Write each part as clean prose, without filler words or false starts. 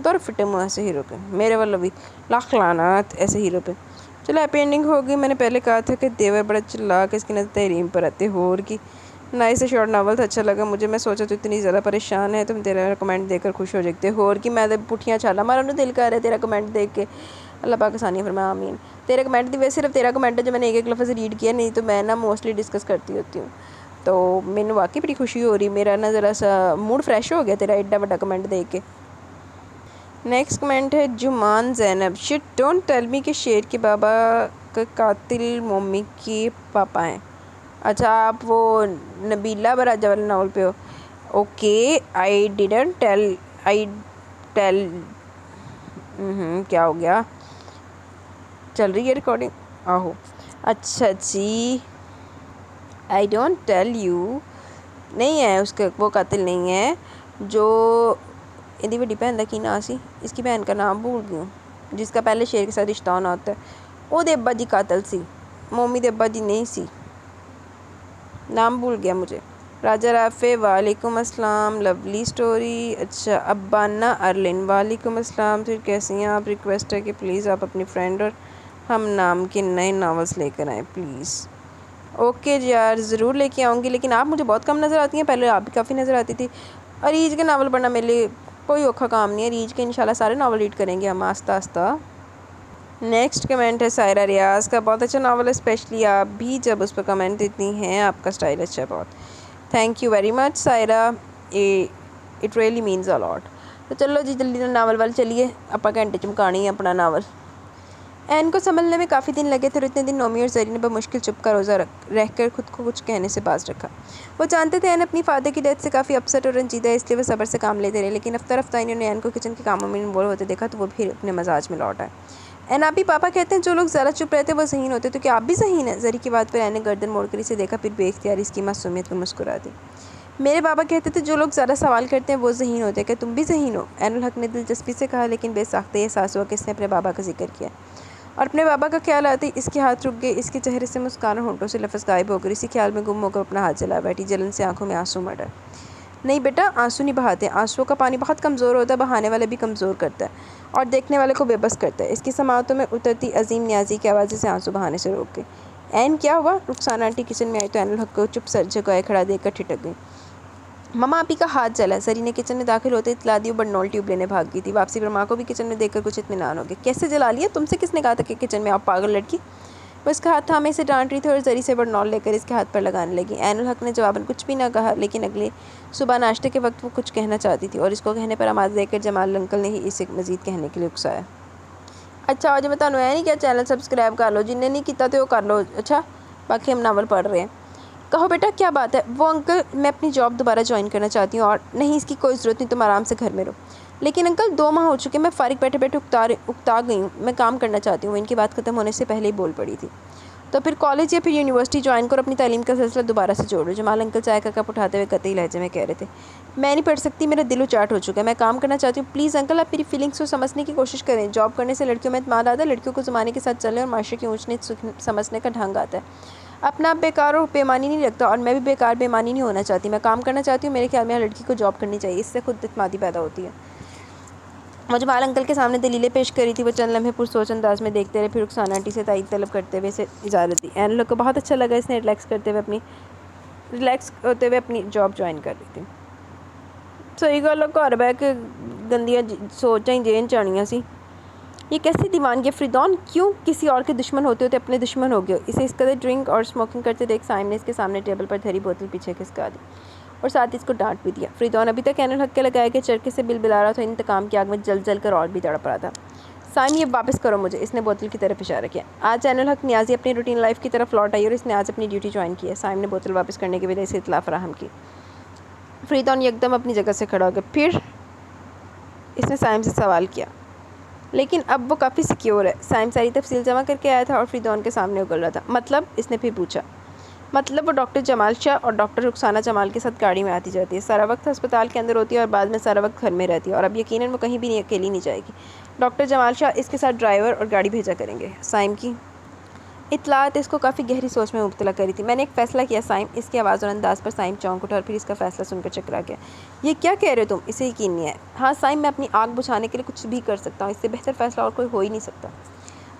دور فٹم ہوا ایسے ہیرو کے، میرے والا بھی لاکھ لعنات ایسے ہیرو پہ۔ چلو ہیپی اینڈنگ ہوگی۔ میں نے پہلے کہا تھا کہ دیور بڑا چلا کے اس کی نظر تحریم پر آتے ہو، اور کی نائس سے شارٹ ناول تھا، اچھا لگا مجھے۔ میں سوچا تو اتنی زیادہ پریشان ہے، تم تیرا کمنٹ دیکھ کر خوش ہو جاتے ہو، اور کی میں پٹھیاں چھالا مارا انہوں دل کر رہا ہے تیرا کمنٹ دیکھ کے۔ اللہ پاک آسانی فرمائے آمین۔ تیرا کمنٹ دی وجہ صرف تیرا کمنٹ ہے جو میں نے ایک لفظ ریڈ کیا، نہیں تو میں نا موسٹلی ڈسکس کرتی ہوتی ہوں، تو میں واقعی بڑی خوشی ہو رہی، میرا نا ذرا سا موڈ فریش ہو گیا تیرا ایڈا بڑا کمنٹ دیکھ کے۔ نیکسٹ کمنٹ ہے جمان زینب، شٹ ڈونٹ ٹیل می کہ شیر کے بابا کا قاتل مومی کے پاپا ہیں۔ اچھا آپ وہ نبیلہ براجہ والے ناول پہ ہو؟ اوکے آئی ڈیڈنٹ ٹیل کیا ہو گیا؟ چل رہی ہے ریکارڈنگ؟ آہو اچھا جی، آئی ڈونٹ ٹیل یو، نہیں ہے اس کا وہ قاتل نہیں ہے جو یہ بڑی بہن کا کی نام سی، اس کی بہن کا نام بھول گئی ہوں، جس کا پہلے شیر کے ساتھ رشتہ ہونا ہوتا ہے، وہ دے ابا جی قاتل سی، مومی دے ابا جی نہیں سی، نام بھول گیا مجھے۔ راجہ رافع وعلیکم السلام، لولی سٹوری، اچھا ابانا ارلن وعلیکم السلام، پھر کیسی ہیں آپ؟ ریکویسٹ ہے کہ پلیز آپ اپنی فرینڈ اور ہم نام کے نئے ناولس لے کر آئیں پلیز۔ اوکے جی یار ضرور لے کے آؤں گی، لیکن آپ مجھے بہت کم نظر آتی ہیں، پہلے آپ بھی کافی نظر آتی تھی، اور عید کے ناول پڑھنا میرے لیے کوئی اوکھا کام نہیں ہے، عید کے انشاءاللہ سارے ناول ریڈ کریں گے ہم آہستہ آہستہ۔ نیکسٹ کمنٹ ہے سائرہ ریاض کا، بہت اچھا ناول ہے، اسپیشلی آپ بھی جب اس پہ کمنٹ دیتی ہیں، آپ کا اسٹائل اچھا ہے بہت، thank you very much Saira, it really means a lot. تو چلو جی جلدی ناول والے چلیے، اپا گھنٹے چمکانی ہے اپنا ناول۔ این کو سنبھلنے میں کافی دن لگے تھے، اور اتنے دن نومی اور زری نے بمشکل چپ کا روزہ رہ کر خود کو کچھ کہنے سے باز رکھا۔ وہ جانتے تھے این اپنی فادر کی ڈیتھ سے کافی اپسٹ اور رنجیدہ ہے، اس لیے وہ صبر سے کام لیتے رہے، لیکن ہفتہ ہفتہ انہوں نے این کو کچن کے کاموں میں انوالو ہوتے دیکھا تو وہ پھر اپنے مزاج میں لوٹ آئے۔ این آپ بھی پاپا کہتے ہیں جو لوگ زیادہ چپ رہتے ہیں وہ ذہین ہوتے، تو کیا آپ بھی ذہین ہیں؟ زری کی بات پر این نے گردن موڑ کر اسے دیکھا، پھر بے اختیار اس کی معصومیت پر مسکرا دی۔ میرے بابا کہتے تھے جو لوگ زیادہ سوال کرتے ہیں وہ ذہین ہوتے ہیں، کہ تم بھی ذہین ہو؟ این الحق نے دلچسپی سے کہا، لیکن بے ساختہ یہ احساس ہوا کہ اس نے اپنے بابا کا ذکر کیا، اور اپنے بابا کا خیال آتے ہی اس کے ہاتھ رک گئے، اس کے چہرے سے مسکان اور ہونٹوں سے لفظ غائب ہو کر اسی خیال میں گم ہو کر اپنا ہاتھ جلا بیٹھی، جلن سے آنکھوں میں آنسو مڑ آئے۔ نہیں بیٹا آنسو نہیں بہاتے، آنسوؤں کا پانی بہت کمزور ہوتا ہے، بہانے والا بھی کمزور کرتا ہے اور دیکھنے والے کو بے بس کرتا ہے۔ اس کی سماعتوں میں اترتی عظیم نیازی کی آواز سے آنسو بہانے سے روک گئی۔ این کیا ہوا؟ رخسانہ آنٹی کچن میں آئی تو این الحق کو چپ سر جگائے کھڑا دیکھ کر ٹھٹک گئی۔ مما آپی کا ہاتھ جلا، زری نے کچن میں داخل ہوتے اطلاع دی، وہ برنول ٹیوب لینے بھاگ گئی تھی۔ واپسی پر ماں کو بھی کچن میں دیکھ کر کچھ اطمینان ہو گیا۔ کیسے جلا لیا؟ تم سے کس نے کہا تھا کہ کچن میں آپ پاگل لڑکی؟ وہ اس کا ہاتھ تھامے اسے ڈانٹ رہی تھی اور زری سے برنول لے کر اس کے ہاتھ پر لگانے لگی۔ این الحق نے جواباً کچھ بھی نہ کہا، لیکن اگلے صبح ناشتے کے وقت وہ کچھ کہنا چاہتی تھی، اور اس کو کہنے پر آمادہ دیکھ کر جمال انکل نے ہی اسے مزید کہنے کے لیے اکسایا۔ اچھا آج میں بتاؤں نہیں کیا چینل سبسکرائب کر لو، جن نے نہیں کیتا تو وہ کر لو، اچھا باقی ہم ناول پڑھ رہے ہیں۔ کہو بیٹا کیا بات ہے؟ وہ انکل میں اپنی جاب دوبارہ جوائن کرنا چاہتی ہوں، اور نہیں اس کی کوئی ضرورت نہیں، تم آرام سے گھر میں رہو۔ لیکن انکل 2 ماہ ہو چکے، میں فارغ بیٹھے بیٹھے اکتا گئی ہوں، میں کام کرنا چاہتی ہوں۔ وہ ان کی بات ختم ہونے سے پہلے ہی بول پڑی تھی۔ تو پھر کالج یا پھر یونیورسٹی جوائن کرو، اپنی تعلیم کا سلسلہ دوبارہ سے جوڑو، جمال انکل چائے کا کپ اٹھاتے ہوئے قطعی لہجے میں کہہ رہے تھے۔ میں نہیں پڑھ سکتی، میرا دل اچاٹ ہو چکا ہے، میں کام کرنا چاہتی ہوں، پلیز انکل آپ میری فیلنگس کو سمجھنے کی کوشش کریں۔ جاب کرنے سے لڑکیوں میں اعتماد آتا ہے، لڑکیوں کو زمانے کے ساتھ چلنے اور معاشرے کی اونچ نیچ سمجھنے کا ڈھنگ آتا ہے۔ اپنا آپ بیکار اور بےمانی نہیں رکھتا، اور میں بھی بیکار بےمانی نہیں ہونا چاہتی، میں کام کرنا چاہتی ہوں، میرے خیال میں ہر لڑکی کو جاب کرنی چاہیے، اس سے خود اعتمادی پیدا ہوتی ہے۔ وہ جمال انکل کے سامنے دلیلیں پیش کر رہی تھی، وہ چند لمحے پرسوچ انداز میں دیکھتے رہے، پھر رخسانہ آنٹی سے تائید طلب کرتے ہوئے اسے اجازت دی۔ این لوگ کو بہت اچھا لگا، اس نے ریلیکس ہوتے ہوئے اپنی جاب جوائن کر لی تھی۔ صحیح گل ہے، گھر بہ کے گندیاں سوچاں ہی جین چانیاں سی۔ یہ کیسی دیوانگی ہے فریدون، کیوں کسی اور کے دشمن ہوتے ہوتے اپنے دشمن ہو گئے؟ اسے اس قدر ڈرنک اور اسموکنگ کرتے دیکھ سائم نے اس کے سامنے ٹیبل پر دھری بوتل پیچھے کھسکا دی اور ساتھ ہی اس کو ڈانٹ بھی دیا۔ فریدون ابھی تک این الحق کے لگائے کے چرکے سے بلبلا رہا تھا، انتقام کی آگ میں جل جل کر اور بھی تڑپ رہا تھا۔ سائم یہ واپس کرو مجھے، اس نے بوتل کی طرف اشارہ کیا۔ آج این الحق نیازی اپنی روٹین لائف کی طرف لوٹ آئی اور اس نے آج اپنی ڈیوٹی جوائن کی ہے۔ سائم نے بوتل واپس کرنے کے بجائے اسے اطلاع فراہم کی۔ فریدون یکدم اپنی جگہ سے کھڑا ہو گیا۔ پھر اس نے سائم سے سوال کیا، لیکن اب وہ کافی سیکیور ہے۔ سائم ساری تفصیل جمع کر کے آیا تھا اور فریدون کے سامنے اگل رہا تھا۔ مطلب؟ اس نے پھر پوچھا۔ مطلب وہ ڈاکٹر جمال شاہ اور ڈاکٹر رخسانہ جمال کے ساتھ گاڑی میں آتی جاتی ہے، سارا وقت ہسپتال کے اندر ہوتی ہے اور بعد میں سارا وقت گھر میں رہتی ہے، اور اب یقیناً وہ کہیں بھی اکیلی نہیں جائے گی۔ ڈاکٹر جمال شاہ اس کے ساتھ ڈرائیور اور گاڑی بھیجا کریں گے۔ سائم کی اطلاعات اس کو کافی گہری سوچ میں مبتلا کری تھی۔ میں نے ایک فیصلہ کیا سائم۔ اس کی آواز اور انداز پر سائم چونک اٹھا اور پھر اس کا فیصلہ سن کر چکرا گیا۔ یہ کیا کہہ رہے ہو تم؟ اسے یقین نہیں ہے۔ ہاں سائم، میں اپنی آگ بجھانے کے لیے کچھ بھی کر سکتا ہوں، اس سے بہتر فیصلہ اور کوئی ہو ہی نہیں سکتا۔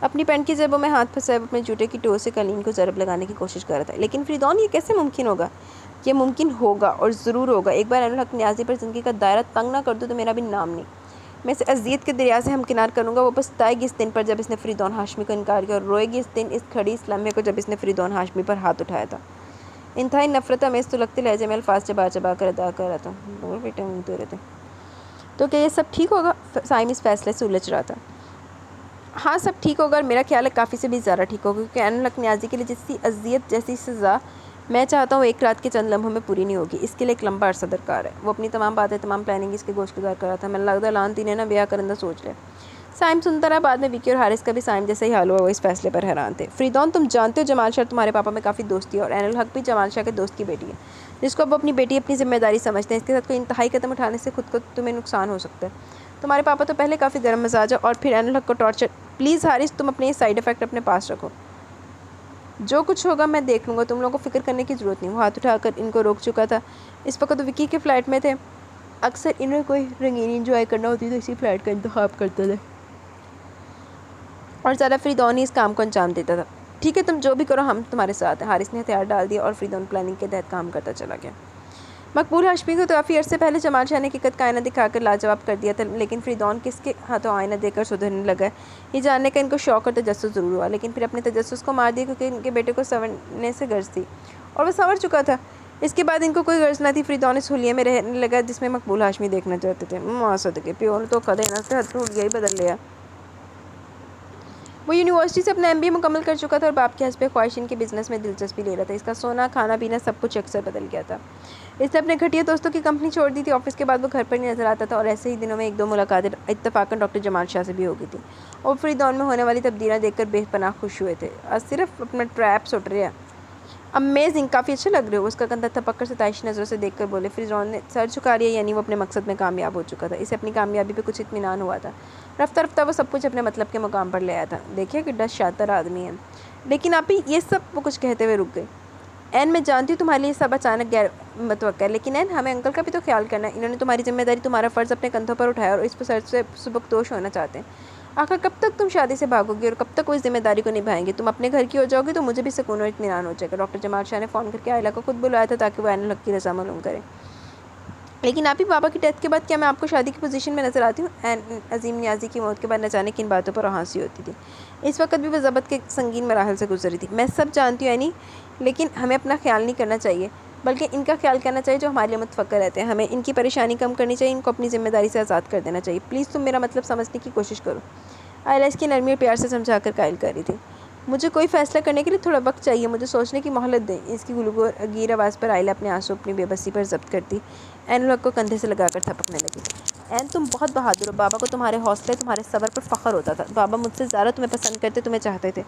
اپنی پینٹ کی جیبوں میں ہاتھ پھنسائے وہ اپنے جوتے کی ٹو سے قالین کو ضرب لگانے کی کوشش کر رہا تھا۔ لیکن فریدون، یہ کیسے ممکن ہوگا؟ یہ ممکن ہوگا اور ضرور ہوگا۔ ایک بار عین الحق نیازی پر زندگی کا دائرہ تنگ نہ کر دوں تو میرا بھی نام نہیں۔ میں اسے اذیت کے دریا سے ہمکنار کروں گا۔ وہ پچھتائے گی اس دن پر جب اس نے فریدون ہاشمی کو انکار کیا، اور روئے گی اس دن، اس کھڑی اس لمحے کو جب اس نے فریدون ہاشمی پر ہاتھ اٹھایا تھا۔ انتہائی نفرت آمیز سلگتے لہجے میں الفاظ چبا چبا کر ادا کر رہا تھا۔ بول بیٹے منہ دے رہے تھے۔ تو کیا یہ سب ٹھیک ہوگا؟ سائم اس فیصلے سے الجھ رہا تھا۔ ہاں سب ٹھیک ہوگا، اور میرا خیال ہے کافی سے بھی زیادہ ٹھیک ہوگا، کیونکہ عین الحق نیازی کے لیے جیسی اذیت، جیسی سزا میں چاہتا ہوں ایک رات کے چند لمحوں میں پوری نہیں ہوگی۔ اس کے لیے ایک لمبا عرصہ درکار ہے۔ وہ اپنی تمام باتیں، تمام پلاننگ اس کے گوش گزار کر رہا تھا۔ میں لگتا لانتی نے نا بیاہ کرندہ سوچ لے۔ سائم سنتا رہا۔ بعد میں وکی اور حارث کا بھی سائم جیسا ہی حال ہوا۔ وہ اس فیصلے پر حیران تھے۔ فریدون، تم جانتے ہو جمال شاہ تمہارے پاپا میں کافی دوستی ہے، اور عین الحق بھی جمال شاہ کے دوست کی بیٹی ہے، جس کو اب وہ اپنی بیٹی اپنی ذمہ داری سمجھتے ہیں۔ اس کے ساتھ کوئی انتہائی قدم اٹھانے سے خود کو تمہیں نقصان ہو سکتا ہے۔ تمہارے پاپا تو پہلے کافی گرم مزاج ہے، اور پھر عین الحق کو ٹارچر۔ پلیز حارث، تم اپنے یہ سائیڈ ایفیکٹ اپنے پاس رکھو۔ جو کچھ ہوگا میں دیکھ لوں گا، تم لوگوں کو فکر کرنے کی ضرورت نہیں۔ وہ ہاتھ اٹھا کر ان کو روک چکا تھا۔ اس وقت وہ وکی کے فلیٹ میں تھے۔ اکثر انہیں کوئی رنگینی انجوائے کرنا ہوتی تو اسی فلیٹ کا انتخاب کرتے تھے، اور زیادہ فریدون ہی اس کام کو انجام دیتا تھا۔ ٹھیک ہے، تم جو بھی کرو ہم تمہارے ساتھ ہیں۔ حارث نے ہتھیار ڈال دیا اور فریدون پلاننگ کے تحت کام کرتا چلا گیا۔ مقبول ہاشمی کو کافی عرصے پہلے جمال شاہ نے حقیقت کا آئینہ دکھا کر لاجواب کر دیا تھا، لیکن فریدون کس کے ہاتھوں آئینہ دے کر سدھرنے لگا ہے، یہ جاننے کا ان کو شوق اور تجسس ضرور ہوا، لیکن پھر اپنے تجسس کو مار دیا کیونکہ ان کے بیٹے کو سنورنے سے غرض تھی، اور وہ سنور چکا تھا۔ اس کے بعد ان کو کوئی غرض نہ تھی۔ فریدون اس حلیے میں رہنے لگا جس میں مقبول ہاشمی دیکھنا چاہتے تھے۔ ماں صدقے، پیو نے تو دینا سے حلیہ ہی بدل لیا۔ وہ یونیورسٹی سے اپنا ایم بی اے مکمل کر چکا تھا اور باپ کے حسب خواہش ان کے بزنس میں دلچسپی لے رہا تھا۔ اس کا سونا، کھانا پینا سب کچھ اکثر بدل گیا تھا۔ اس نے اپنے گھٹیا دوستوں کی کمپنی چھوڑ دی تھی۔ آفس کے بعد وہ گھر پر نہیں نظر آتا تھا، اور ایسے ہی دنوں میں ایک دو ملاقاتیں اتفاقاً ڈاکٹر جمال شاہ سے بھی ہو گئی تھیں، اور فریدون میں ہونے والی تبدیلیاں دیکھ کر بے پناہ خوش ہوئے تھے۔ صرف اپنا ٹریپ سٹ رہے ہیں۔ امیزنگ، کافی اچھے لگ رہے ہو۔ اس کا کندھا تھپک کر ستائشی نظروں سے دیکھ کر بولے۔ فریدون نے سر جھکا لیا، یعنی وہ اپنے مقصد میں کامیاب ہو چکا تھا۔ اسے اپنی کامیابی پہ کچھ اطمینان ہوا تھا۔ رفتہ رفتہ وہ سب کچھ اپنے مطلب کے مقام پر لے آیا تھا۔ دیکھیے کڈا شاطر آدمی ہے۔ لیکن آپ ہی یہ سب، وہ کچھ کہتے ہوئے رک گئے۔ این، میں جانتی ہوں تمہارے لیے سب اچانک غیر متوقع ہے، لیکن این، ہمیں انکل کا بھی تو خیال کرنا ہے۔ انہوں نے تمہاری ذمہ داری، تمہارا فرض اپنے کندھوں پر اٹھایا اور اس پر سر سے سبکدوش ہونا چاہتے ہیں۔ آخر کب تک تم شادی سے بھاگو گی اور کب تک وہ اس ذمہ داری کو نبھائیں گے؟ تم اپنے گھر کی ہو جاؤ گی تو مجھے بھی سکون اور اطمینان ہو جائے گا۔ ڈاکٹر جمال شاہ نے فون کر کے عائلہ کو خود بلایا تھا تاکہ وہ عین الحق کی رضا معلوم کرے۔ لیکن آپ ہی بابا کی ڈیتھ کے بعد کیا میں آپ کو شادی کی پوزیشن میں نظر آتی ہوں؟ این عظیم نیازی کی موت کے بعد نہ جانے کن باتوں پر ہنسی ہوتی تھی۔ اس وقت بھی وہ ضبط کے سنگین مراحل سے گزر رہی تھی۔ میں سب جانتی ہوں اینی، لیکن ہمیں اپنا خیال نہیں کرنا چاہیے، بلکہ ان کا خیال کرنا چاہیے جو ہمارے لیے متفکر رہتے ہیں۔ ہمیں ان کی پریشانی کم کرنی چاہیے، ان کو اپنی ذمہ داری سے آزاد کر دینا چاہیے۔ پلیز تم میرا مطلب سمجھنے کی کوشش کرو۔ عائلہ اس کی نرمی اور پیار سے سمجھا کر قائل کر رہی تھی۔ مجھے کوئی فیصلہ کرنے کے لیے تھوڑا وقت چاہیے، مجھے سوچنے کی مہلت دیں۔ اس کی گلوگیر آواز پر عائلہ اپنے آنسو، اپنی بے بسی پر ضبط کرتی عین الحق کو کندھے سے لگا کر تھپکنے لگی۔ این، تم بہت بہادر ہو۔ بابا کو تمہارے حوصلے، تمہارے صبر پر فخر ہوتا تھا۔ بابا مجھ سے زیادہ تمہیں پسند کرتے، تمہیں چاہتے تھے۔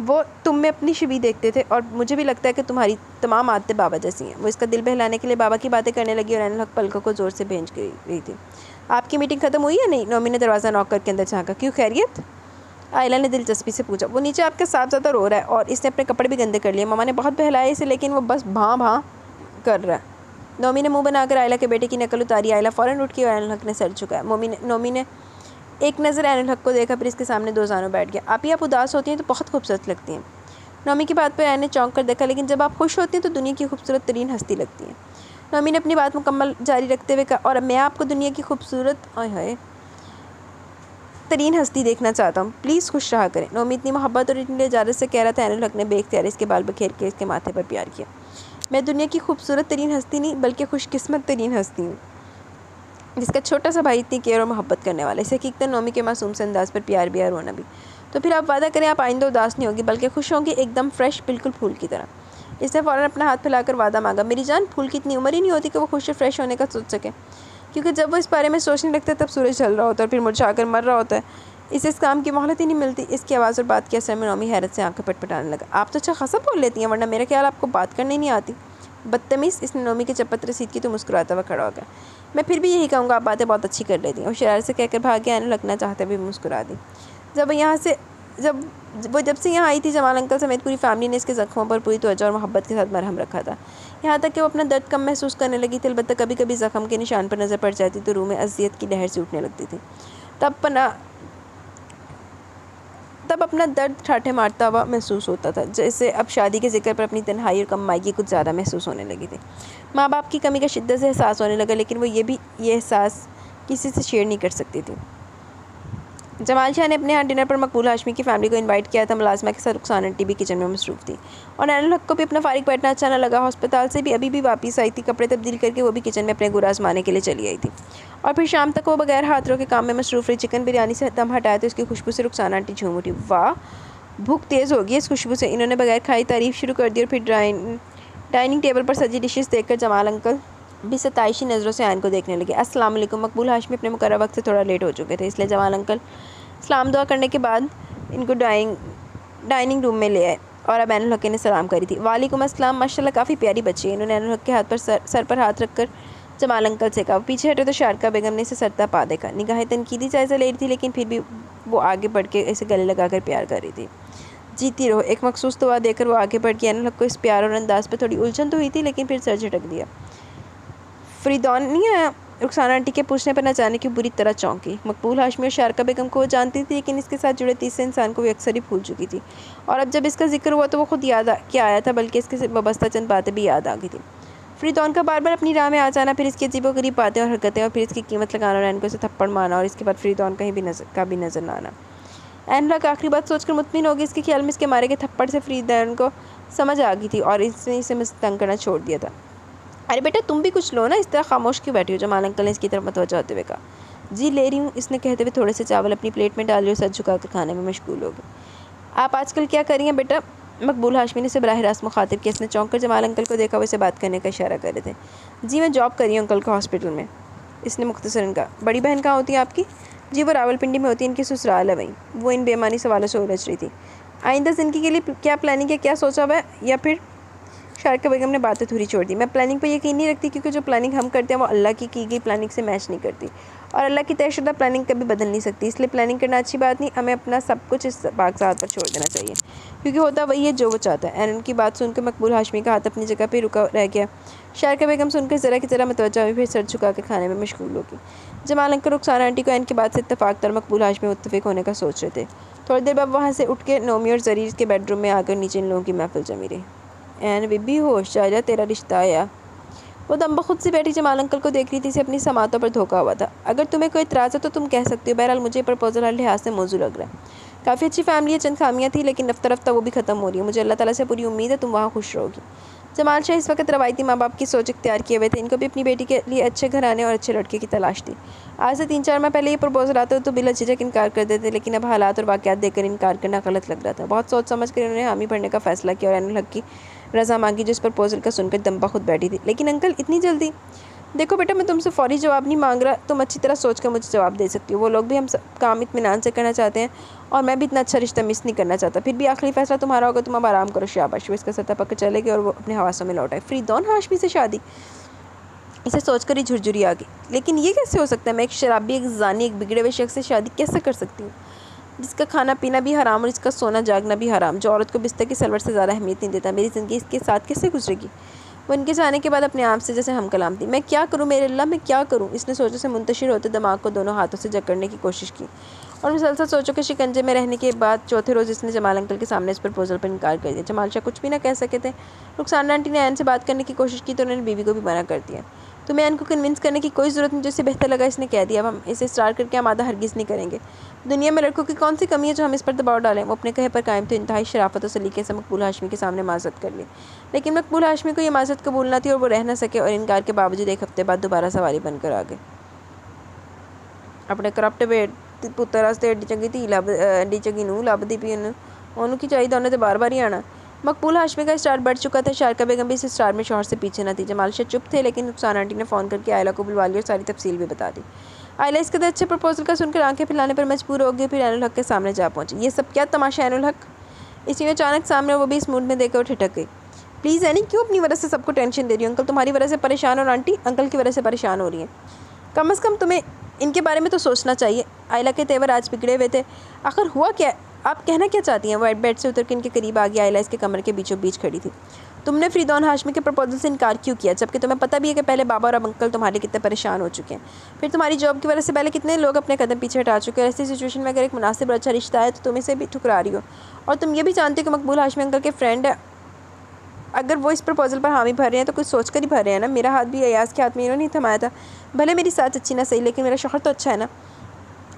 وہ تم میں اپنی شبیہ دیکھتے تھے، اور مجھے بھی لگتا ہے کہ تمہاری تمام عادتیں بابا جیسی ہیں۔ وہ اس کا دل بہلانے کے لیے بابا کی باتیں کرنے لگی، اور عین الحق پلکوں کو زور سے بھینچ رہی تھی۔ آپ کی میٹنگ ختم ہوئی یا نہیں؟ نومی نے دروازہ نوک کر کے اندر جھانکا۔ کیوں، خیریت؟ عائلہ نے دلچسپی سے پوچھا۔ وہ نیچے آپ کے صاحبزادہ رو رہا ہے، اور اس نے اپنے کپڑے بھی گندے کر لیے۔ ماما نے بہت بہلایا اسے، لیکن وہ بس بھاں بھاں کر رہا ہے۔ نومی نے منہ بنا کر عائلہ کے بیٹے کی نقل اتاری۔ عائلہ فوراً اٹھ گئی اور عین الحق نے سر جھکایا۔ نومی نے ایک نظر عین الحق کو دیکھا، پھر اس کے سامنے دو زانوں بیٹھ گیا۔ آپ اداس ہوتی ہیں تو بہت خوبصورت لگتی ہیں۔ نومی کی بات پر عین نے چونک کر دیکھا، لیکن جب آپ خوش ہوتی ہیں تو دنیا کی خوبصورت ترین ہستی لگتی ہیں۔ نومی نے اپنی بات مکمل جاری رکھتے ہوئے کہا، اور میں آپ کو دنیا کی خوبصورت ترین ہستی دیکھنا چاہتا ہوں۔ پلیز خوش رہا کریں۔ نومی اتنی محبت اور اتنی اجازت سے کہہ رہا تھا، عین الحق نے بے اختیار اس کے بال بکھیر کے اس کے ماتھے پر پیار کیا۔ میں دنیا کی خوبصورت ترین ہستی نہیں، بلکہ خوش قسمت ترین ہستی ہوں، جس کا چھوٹا سا بھائی اتنی کیئر اور محبت کرنے والا ہے۔ اس حقیقتاً نومی کے معصوم سے انداز پر پیار بھی ہے، رونا بھی۔ تو پھر آپ وعدہ کریں آپ آئندہ اداس نہیں ہوگی، بلکہ خوش ہوں گی، ایک دم فریش، بالکل پھول کی طرح۔ اس نے فوراً اپنا ہاتھ پھیلا کر وعدہ مانگا۔ میری جان، پھول کی اتنی عمر ہی نہیں ہوتی کہ وہ خوش اور فریش ہونے کا سوچ سکے، کیونکہ جب وہ اس بارے میں سوچنے لگتا ہے تب سورج ڈھل رہا ہوتا ہے اور پھر مرجھا کر مر رہا ہوتا ہے۔ اسے اس کام کی مہلت ہی نہیں ملتی۔ اس کی آواز اور بات کے اثر میں نومی حیرت سے آنکھیں پٹپٹانے لگا۔ آپ تو اچھا خاصا بول لیتی ہیں، ورنہ میرا خیال آپ کو بات کرنے نہیں آتی۔ بدتمیز، اس نے نومی کے چپت رسید کی تو مسکراتا ہوا کھڑا ہو گیا۔ میں پھر بھی یہی کہوں گا، آپ باتیں بہت اچھی کر لیتی ہیں۔ وہ شرارت سے کہہ کر بھاگ گیا۔ عین الحق نہ چاہتے بھی مسکرا دی۔ جب وہ یہاں سے جب سے یہاں آئی تھی جمال انکل سمیت پوری فیملی نے اس کے زخموں پر پوری توجہ اور محبت کے ساتھ مرہم رکھا تھا، یہاں تک کہ وہ اپنا درد کم محسوس کرنے لگی تھی۔ البتہ کبھی کبھی زخم کے نشان پر نظر پڑ جاتی تو روح میں اذیت کی لہر سی اٹھنے لگتی تھی۔ تب اپنا درد ٹھاٹھے مارتا ہوا محسوس ہوتا تھا، جیسے اب شادی کے ذکر پر اپنی تنہائی اور کم مائگی کچھ زیادہ محسوس ہونے لگی تھی۔ ماں باپ کی کمی کا شدت سے احساس ہونے لگا، لیکن وہ یہ احساس کسی سے شیئر نہیں کر سکتی تھی۔ جمال شاہ نے اپنے ہاں ڈنر پر مقبول ہاشمی کی فیملی کو انوائٹ کیا تھا۔ ملازمہ کے ساتھ رخسانہ آنٹی بھی کچن میں مصروف تھی، اور عین الحق کو بھی اپنا فارغ بیٹھنا اچھا نہ لگا۔ ہسپتال سے بھی ابھی بھی واپس آئی تھی، کپڑے تبدیل کر کے وہ بھی کچن میں اپنے گرو آزمانے کے لیے چلی آئی تھی، اور پھر شام تک وہ بغیر ہاتھ دھوئے کے کام میں مصروف رہی۔ چکن بریانی سے دم ہٹایا تو اس کی خوشبو سے رخسانہ آنٹی جھوم اٹھی۔ واہ، بھوک تیز ہوگی اس خوشبو سے، انہوں نے بغیر کھائی تعریف شروع کر دی، اور پھر ڈائننگ ٹیبل پر سجی ڈشز دیکھ کر جمال انکل بھی ستائشی نظروں سے عین کو دیکھنے لگے۔ السلام علیکم۔ مقبول ہاشمی اپنے مقررہ وقت سے تھوڑا لیٹ ہو چکے تھے، اس لیے جمال انکل سلام دعا کرنے کے بعد ان کو ڈائننگ روم میں لے آئے، اور اب عین الحق نے سلام کری تھی۔ وعلیکم السلام، ماشاءاللہ کافی پیاری بچی ہے، انہوں نے عین الحق کے ہاتھ پر سر پر ہاتھ رکھ کر جمال انکل سے کہا۔ وہ پیچھے ہٹے تو شارکہ بیگم نے اسے سرتا پا دیکھا، نگاہیں تنقیدی جائزہ لے رہی تھی، لیکن پھر بھی وہ آگے بڑھ کے اسے گلے لگا کر پیار کر رہی تھی۔ جیتی رہو، ایک مخصوص دعا دے کر وہ آگے بڑھ گئی۔ عین الحق کو اس پیار اور انداز پہ تھوڑی الجھن تو ہوئی تھی، لیکن پھر سر جھٹک دیا۔ فریدون نہیں آیا؟ رخسانہ آنٹی کے پوچھنے پر نہ جانے کیوں بری طرح چونکی۔ مقبول ہاشمی اور شارکہ بیگم کو وہ جانتی تھی، لیکن اس کے ساتھ جڑے تیسرے انسان کو وہ اکثر ہی بھول چکی تھی، اور اب جب اس کا ذکر ہوا تو وہ خود یاد کیا آیا تھا، بلکہ اس کے وابستہ چند باتیں بھی یاد آ گئی تھیں۔ فریدون کا بار بار اپنی راہ میں آ جانا، پھر اس کی عجیب و غریب باتیں اور حرکتیں، اور پھر اس کی قیمت لگانا اور عین کو اسے تھپڑ مارنا، اور اس کے بعد فریدون کہیں بھی نظر نہ آنا۔ عین الحق آخری بات سوچ کر مطمئن ہو گئی، اس کے خیال میں اس کے مارے کے تھپڑ سے فریدون کو سمجھ آ گئی تھی، اور اس نے اسے تنگ کرنا چھوڑ دیا تھا۔ ارے بیٹا تم بھی کچھ لو نا، اس طرح خاموش کیوں بیٹھی ہو؟ جمال انکل نے اس کی طرف متوجہ ہوتے ہوئے کہا۔ جی لے رہی ہوں، اس نے کہتے ہوئے تھوڑے سے چاول اپنی پلیٹ میں ڈالے اور سر جھکا کر کھانے میں مشغول ہو گئی۔ آپ آج کل کیا کر رہی ہیں بیٹا؟ مقبول ہاشمی نے اسے براہ راست مخاطب کیا۔ اس نے چونک کر جمال انکل کو دیکھا، وہ اسے بات کرنے کا اشارہ کر رہے تھے۔ جی میں جاب کر رہی ہوں انکل کا ہاسپٹل میں، اس نے مختصراً کہا۔ بڑی بہن کہاں ہوتی ہے آپ کی؟ جی وہ راولپنڈی میں ہوتی ہے، ان کی سسرال ہے وہیں۔ وہ ان بے معنی سوالوں سے الجھ رہی تھی۔ آئندہ زندگی کے لیے کیا پلاننگ ہے، کیا سوچا ہوا ہے؟ یا پھر شارکہ بیگم نے باتیں دھوری چھوڑ دی۔ میں پلاننگ پہ یقین نہیں رکھتی، کیونکہ جو پلاننگ ہم کرتے ہیں وہ اللہ کی گئی پلاننگ سے میچ نہیں کرتی، اور اللہ کی طے شدہ پلاننگ کبھی بدل نہیں سکتی، اس لیے پلاننگ کرنا اچھی بات نہیں، ہمیں اپنا سب کچھ اس پاک ذات پر چھوڑ دینا چاہیے، کیونکہ ہوتا وہی ہے جو وہ چاہتا ہے۔ ان کی بات سن کر مقبول ہاشمی کا ہاتھ اپنی جگہ پہ رکا رہ گیا۔ شارکہ بیگم سن کر ذرا کی ذرا متوجہ ہوئی، پھر سر جھکا کے کھانے میں مشغول ہو گئی۔ جمال انکل رخسانہ آنٹی کو ان کی بات سے اتفاق تھا، اور مقبول ہاشمی متفق ہونے کا سوچ رہے تھے۔ تھوڑی دیر بعد وہاں سے اٹھ کے نومی اور زریر کے بیڈ روم میں آ کر نیچے ان لوگوں کی محفل جمی رہی۔ این بی بی ہوش جا جا، تیرا رشتہ آیا۔ وہ دم بخود سے بیٹھی جمال انکل کو دیکھ رہی تھی، اسے اپنی سماعتوں پر دھوکا ہوا تھا۔ اگر تمہیں کوئی اعتراض ہے تو تم کہہ سکتی ہو، بہرحال مجھے یہ پرپوزل ہر لحاظ سے موزوں لگ رہا ہے۔ کافی اچھی فیملی ہے، چند خامیاں تھیں، لیکن رفتہ رفتہ وہ بھی ختم ہو رہی ہیں۔ مجھے اللہ تعالیٰ سے پوری امید ہے تم وہاں خوش رہو گی۔ جمال شاہ اس وقت روایتی ماں باپ کی سوچ اختیار کیے ہوئے تھے، ان کو بھی اپنی بیٹی کے لیے اچھے گھرانے اور اچھے لڑکے کی تلاش تھی۔ آج سے 3-4 ماہ پہلے یہ پرپوزل آتا تو بلا جھجک انکار کر دیتے، لیکن اب حالات اور واقعات دیکھ کر انکار کرنا غلط لگ رہا تھا۔ بہت سوچ سمجھ کر انہوں نے حامی بھرنے کا فیصلہ کیا، اور عین الحق کی رضا مانگی، جو اس پرپوزل کا سن کر دم بخود بیٹھی تھی۔ لیکن انکل اتنی جلدی؟ دیکھو بیٹا میں تم سے فوری جواب نہیں مانگ رہا، تم اچھی طرح سوچ کر مجھے جواب دے سکتی ہو۔ وہ لوگ بھی ہم کام اطمینان سے کرنا چاہتے ہیں، اور میں بھی اتنا اچھا رشتہ مس نہیں کرنا چاہتا۔ پھر بھی آخری فیصلہ تمہارا ہوگا، تم اب آرام کرو۔ شاباش۔ وہ اس کا سر پکڑ چلے گئے اور وہ اپنے حواسوں میں لوٹ آئے۔ فریدون ہاشمی سے شادی؟ اسے سوچ کر ہی جھرجھری آ گئی۔ لیکن یہ کیسے ہو سکتا ہے؟ میں ایک شرابی، ایک زانی، ایک بگڑے ہوئے شخص سے شادی کیسے کر سکتی ہوں، جس کا کھانا پینا بھی حرام اور جس کا سونا جاگنا بھی حرام، جو عورت کو بستر کی سلوٹ سے زیادہ اہمیت نہیں دیتا؟ میری زندگی اس کے ساتھ کیسے گزرے گی؟ وہ ان کے جانے کے بعد اپنے آپ سے جیسے ہم کلام تھی۔ میں کیا کروں میرے اللہ، میں کیا کروں؟ اس نے سوچوں سے منتشر ہوتے دماغ کو دونوں ہاتھوں سے جکڑنے کی کوشش کی، اور مسلسل سوچوں کے شکنجے میں رہنے کے بعد چوتھے روز اس نے جمال انکل کے سامنے اس پرپوزل پر انکار کر دیا۔ جمال شاہ کچھ بھی نہ کہہ سکے تھے۔ رخسانہ آنٹی نے عین سے بات کرنے کی کوشش کی تو انہوں نے بیوی کو بھی منع کر دیا۔ تمہیں عین کو کنونس کرنے کی کوئی ضرورت نہیں، جو اسے بہتر لگا اس نے کہہ دیا، اب ہم اسے اصرار کر کے آمادہ ہرگز نہیں کریں گے۔ دنیا میں لڑکوں کی کون سی کمی ہے جو ہم اس پر دباؤ ڈالیں؟ وہ اپنے کہے پر قائم تھے، انتہائی شرافت و سلیقے سے مقبول ہاشمی کے سامنے معذرت کر لی، لیکن مقبول ہاشمی کو یہ معذرت قبول نہ تھی، اور وہ رہ نہ سکے، اور انکار کے باوجود ایک ہفتے بعد دوبارہ سواری بن کر آ گئے۔ اپنے کرپٹ پتر واسطے ایڈی چنگی نوں لبدی پئی انہوں کی چاہیے انہوں نے بار بار ہی آنا۔ مقبول ہاشمی کا اسٹار بڑھ چکا تھا، شارکہ بیگم بھی اس اسٹار میں شوہر سے پیچھے نہ تھی۔ جمال شاہ چپ تھے، لیکن رخسانہ آنٹی نے فون کر کے آئلہ کو بلوا لیا اور ساری تفصیل بھی بتا دی۔ آئلہ اس قدر اچھے پرپوزل کا سن کر آنکھیں پھیلانے پر مجبور ہو گئی، پھر عین الحق کے سامنے جا پہنچی۔ یہ سب کیا تماشا عین الحق؟ اسی میں اچانک سامنے، وہ بھی اس موڈ میں دیکھ کر ٹھٹک گئی۔ پلیز اینی کیوں اپنی وجہ سے سب کو ٹینشن دے رہی ہوں؟ انکل تمہاری وجہ سے پریشان، اور آنٹی انکل کی وجہ سے پریشان ہو رہی ہیں۔ کم از کم تمہیں ان کے بارے میں تو سوچنا چاہیے۔ آئلہ کے تیور آج بگڑے ہوئے تھے۔ آخر ہوا کیا؟ آپ کہنا کیا چاہتی ہیں؟ وہ بیڈ سے اتر کے ان کے قریب آ گئی. آئلہ اس کے کمر کے بیچوں بیچ کھڑی تھی. تم نے فریدون ہاشمی کے پرپوزل سے انکار کیوں کیا جبکہ تمہیں پتہ بھی ہے کہ پہلے بابا اور اب انکل تمہارے لیے کتنے پریشان ہو چکے ہیں؟ پھر تمہاری جاب کی وجہ سے پہلے کتنے لوگ اپنے قدم پیچھے ہٹا چکے ہیں. ایسی سچویشن میں اگر ایک مناسب اور اچھا رشتہ ہے تو تم اسے بھی ٹھکرا رہی ہو. اور تم یہ بھی جانتی ہو کہ مقبول ہاشمی انکل کے فرینڈ ہے. اگر وہ اس پرپوزل پر حامی بھر رہے ہیں تو کچھ سوچ کر ہی بھر رہے ہیں نا. میرا ہاتھ بھی ایاز کے ہاتھ میں انہوں نے تھمایا تھا. بھلے میری ساتھ اچھی نہ صحیح لیکن میرا شوہر تو اچھا ہے نا.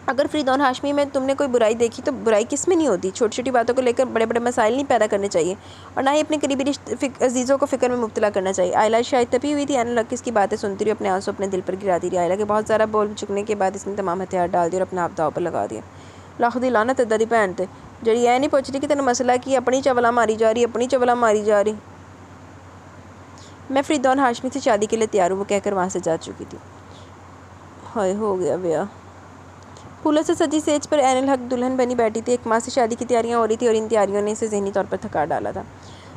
اگر فریدون ہاشمی میں تم نے کوئی برائی دیکھی تو برائی کس میں نہیں ہوتی. چھوٹی چھوٹی باتوں کو لے کر بڑے بڑے مسائل نہیں پیدا کرنے چاہیے اور نہ ہی اپنے قریبی عزیزوں کو فکر میں مبتلا کرنا چاہیے. آئلہ شاید تپی ہوئی تھی. اینو لگ اس کی باتیں سنتی رہی, اپنے آنسو اپنے دل پر گراتی رہی. آئلہ کے بہت زیادہ بول چکنے کے بعد اس نے تمام ہتھیار ڈال دیے اور اپنا آپ داؤ پر لگا دیا. لاکھ دی لعنت ادھر دی بہن تے جڑی یہ نہیں پوچھ رہی کہ تینوں مسئلہ کی اپنی چولا ماری جا رہی, اپنی چولا ماری جا رہی. میں فریدون ہاشمی سے شادی کے لیے تیار ہوں, وہ کہہ کر وہاں سے جا چکی تھی. ہائے ہو گیا بیاہ. پھولوں سے سجی سیج پر عین الحق دلہن بنی بیٹھی تھی. ایک ماہ سے شادی کی تیاریاں ہو رہی تھی اور ان تیاریوں نے اسے ذہنی طور پر تھکا ڈالا تھا.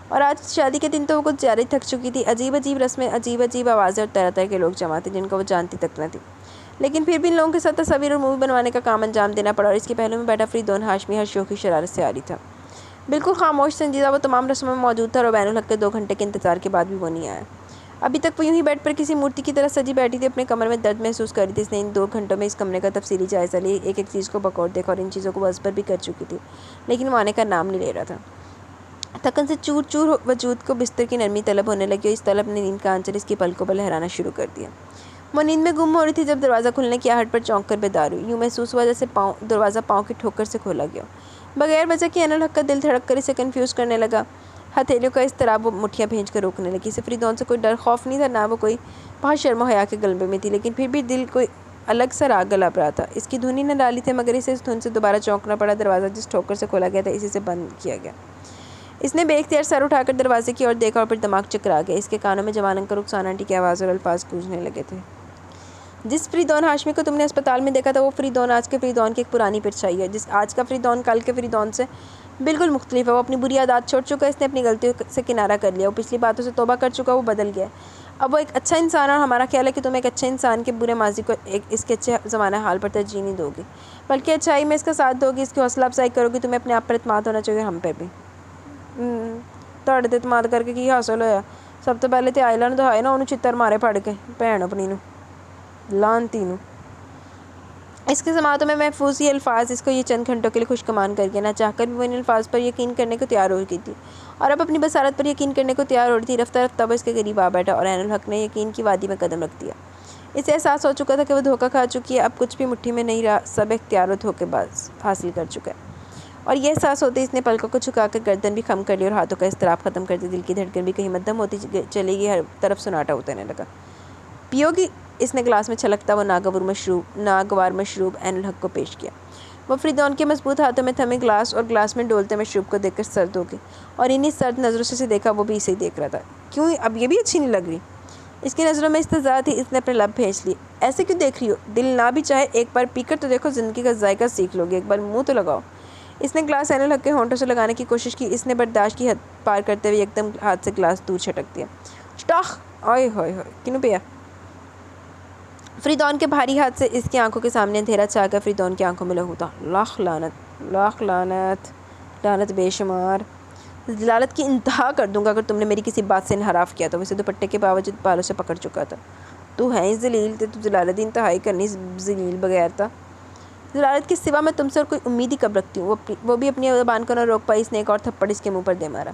اور آج شادی کے دن تو وہ کچھ زیادہ ہی تھک چکی تھی. عجیب عجیب رسمیں, عجیب عجیب آوازیں اور طرح طرح کے لوگ جمع تھے جن کو وہ جانتی تک نہ تھی. لیکن پھر بھی ان لوگوں کے ساتھ تصاویر اور مووی بنوانے کا کام انجام دینا پڑا اور اس کے پہلو میں بیٹھا فریدون ہاشمی ہر شوخی شرارت سے عاری تھا. بالکل خاموش سنجیدہ وہ تمام رسموں میں موجود تھا اور عین الحق کے 2 گھنٹے کے انتظار کے بعد بھی وہ نہیں آیا. ابھی تک وہ یوں ہی بیڈ پر کسی مورتی کی طرح سجی بیٹھی تھی. اپنے کمر میں درد محسوس کر رہی تھی. اس نے ان 2 گھنٹوں میں اس کمرے کا تفصیلی جائزہ لیا, ایک ایک چیز کو بغور دیکھا اور ان چیزوں کو وہ ازبر بھی کر چکی تھی لیکن وہ آنے کا نام نہیں لے رہا تھا. تھکن سے چور چور وجود کو بستر کی نرمی طلب ہونے لگی اور اس طلب نے نیند کا آنچل اس کی پلکوں پر لہرانا شروع کر دیا. وہ نیند میں گم ہو رہی تھی جب دروازہ کھلنے کی آہٹ پر چونک کر بیدار ہوئی. یوں محسوس ہوا جیسے دروازہ پاؤں کی ٹھوکر سے کھولا گیا. بغیر وجہ کے عین الحق کا دل دھڑک کر اسے کنفیوز کرنے لگا. ہتھیلیوں کا اضطراب وہ مٹھیاں بھینچ کر روکنے لگی. اسے فریدون سے کوئی ڈر خوف نہیں تھا, نہ وہ کوئی بہت شرم و حیا کے غلبے میں تھی, لیکن پھر بھی دل کوئی الگ سا راگ گلا رہا تھا. اس کی دھن ہی نہ ڈالی تھی مگر اسے اس دھن سے دوبارہ چونکنا پڑا. دروازہ جس ٹھوکر سے کھولا گیا تھا اسی سے بند کیا گیا. اس نے بے اختیار سر اٹھا کر دروازے کی اور دیکھا اور پھر دماغ چکرا گیا. اس کے کانوں میں جوان انکل رخسانہ آنٹی کی آواز اور الفاظ گونجنے لگے تھے. جس فریدون ہاشمی کو تم نے اسپتال میں دیکھا تھا وہ فریدون آج کے فریدون کی ایک پرانی پرچھائی ہے. جس آج کا فریدون کل کے فریدون سے بالکل مختلف ہے. وہ اپنی بری عادات چھوڑ چکا ہے. اس نے اپنی غلطیوں سے کنارہ کر لیا. وہ پچھلی باتوں سے توبہ کر چکا, وہ بدل گیا ہے. اب وہ ایک اچھا انسان ہے اور ہمارا خیال ہے کہ تم ایک اچھے انسان کے برے ماضی کو اس کے اچھے زمانہ حال پر ترجیح نہیں دو گی بلکہ اچھائی میں اس کا ساتھ دو گی, اس کی حوصلہ افزائی کرو گی. تمہیں اپنے آپ پر اعتماد ہونا چاہیے, ہم پہ بھی. تہاڈے اعتماد کر کے کی حاصل ہویا؟ سب تو پہلے تے آئلہ نوں دہائے نا انہوں چھتر مارے پھڑ کے بھین اپنی نوں لعنتی نوں. اس کے سماعتوں میں محفوظ یہ الفاظ اس کو یہ چند گھنٹوں کے لیے خوش کمان کر کے نہ چاہ کر بھی وہ ان الفاظ پر یقین کرنے کو تیار ہو گئی تھی اور اب اپنی بصارت پر یقین کرنے کو تیار ہو رہی تھی. رفتہ رفتہ وہ اس کے قریب آ بیٹھا اور عین الحق نے یقین کی وادی میں قدم رکھ دیا. اسے احساس ہو چکا تھا کہ وہ دھوکہ کھا چکی ہے. اب کچھ بھی مٹھی میں نہیں رہا, سب اختیار و دھوکے باز حاصل کر چکا ہے. اور یہ احساس ہوتے اس نے پلکوں کو جھکا کر گردن بھی خم کر لی اور ہاتھوں کا اضطراب ختم کر دیا. دل کی دھڑکن بھی کہیں مدھم ہوتی چلی گئی, ہر طرف سناٹا اترنے لگا. پیو گی؟ اس نے گلاس میں چھلکتا وہ ناگوار مشروب عین الحق کو پیش کیا. وہ فریدون کے مضبوط ہاتھوں میں تھمے گلاس اور گلاس میں ڈولتے مشروب کو دیکھ کر سرد ہو گئی اور انہی سرد نظروں سے دیکھا. وہ بھی اسے ہی دیکھ رہا تھا. کیوں اب یہ بھی اچھی نہیں لگ رہی؟ اس کی نظروں میں استہزاء تھی. اس نے اپنے لب بھینچ لیے. ایسے کیوں دیکھ رہی ہو؟ دل نہ بھی چاہے ایک بار پی کر تو دیکھو, زندگی کا ذائقہ سیکھ لو گے, ایک بار منہ تو لگاؤ. اس نے گلاس عین الحق کے ہونٹوں سے لگانے کی کوشش کی. اس نے برداشت کی حد پار کرتے ہوئے ایک دم ہاتھ سے گلاس دور چھٹک دیا. چٹاخ! آئے ہائے ہائے, کنوں پیا؟ فریدون کے بھاری ہاتھ سے اس کی آنکھوں کے سامنے اندھیرا چھا کر فریدون کی آنکھوں میں لہو تھا. لاکھ لعنت, لاکھ لعنت, لعنت بے شمار. ذلالت کی انتہا کر دوں گا اگر تم نے میری کسی بات سے انحراف کیا تو. اسے دوپٹے کے باوجود بالوں سے پکڑ چکا تھا. تو ہے ہی ذلیل, تو ذلالت دی انتہائی کرنی ذلیل بغیر تھا. ذلالت کے سوا میں تم سے اور کوئی امید ہی کب رکھتی ہوں. وہ بھی اپنی زبان کو نہ روک پائی. اس نے ایک اور تھپڑ اس کے منہ پر دے مارا.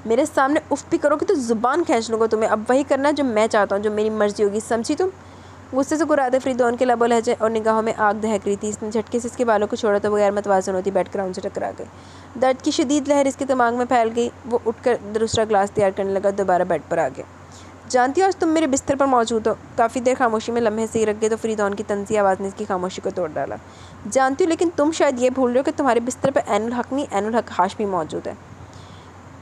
میرے سامنے اف بھی کرو گی تو زبان کھینچ لوں گا تمہیں. اب وہی کرنا جو میں چاہتا ہوں, جو میری مرضی ہوگی, سمجھی تم؟ غصے سے گراتے فریدون کے لب و لہجے اور نگاہوں میں آگ دہک رہی تھی. اس نے جھٹکے سے اس کے بالوں کو چھوڑا تو بغیر متوازن ہوتی بیٹھ کر ان سے ٹکرا گئی. درد کی شدید لہر اس کے دماغ میں پھیل گئی. وہ اٹھ کر دوسرا گلاس تیار کرنے لگا, دوبارہ بیڈ پر آ گیا. جانتی ہو آج تم میرے بستر پر موجود ہو؟ کافی دیر خاموشی میں لمحے سے ہی رکھ گئے تو فریدون کی طنزی آواز نے اس کی خاموشی کو توڑ ڈالا. جانتی ہوں, لیکن تم شاید یہ بھول رہے ہو کہ تمہارے بستر پر عین الحق نہیں, عین الحق ہاشمی موجود ہے.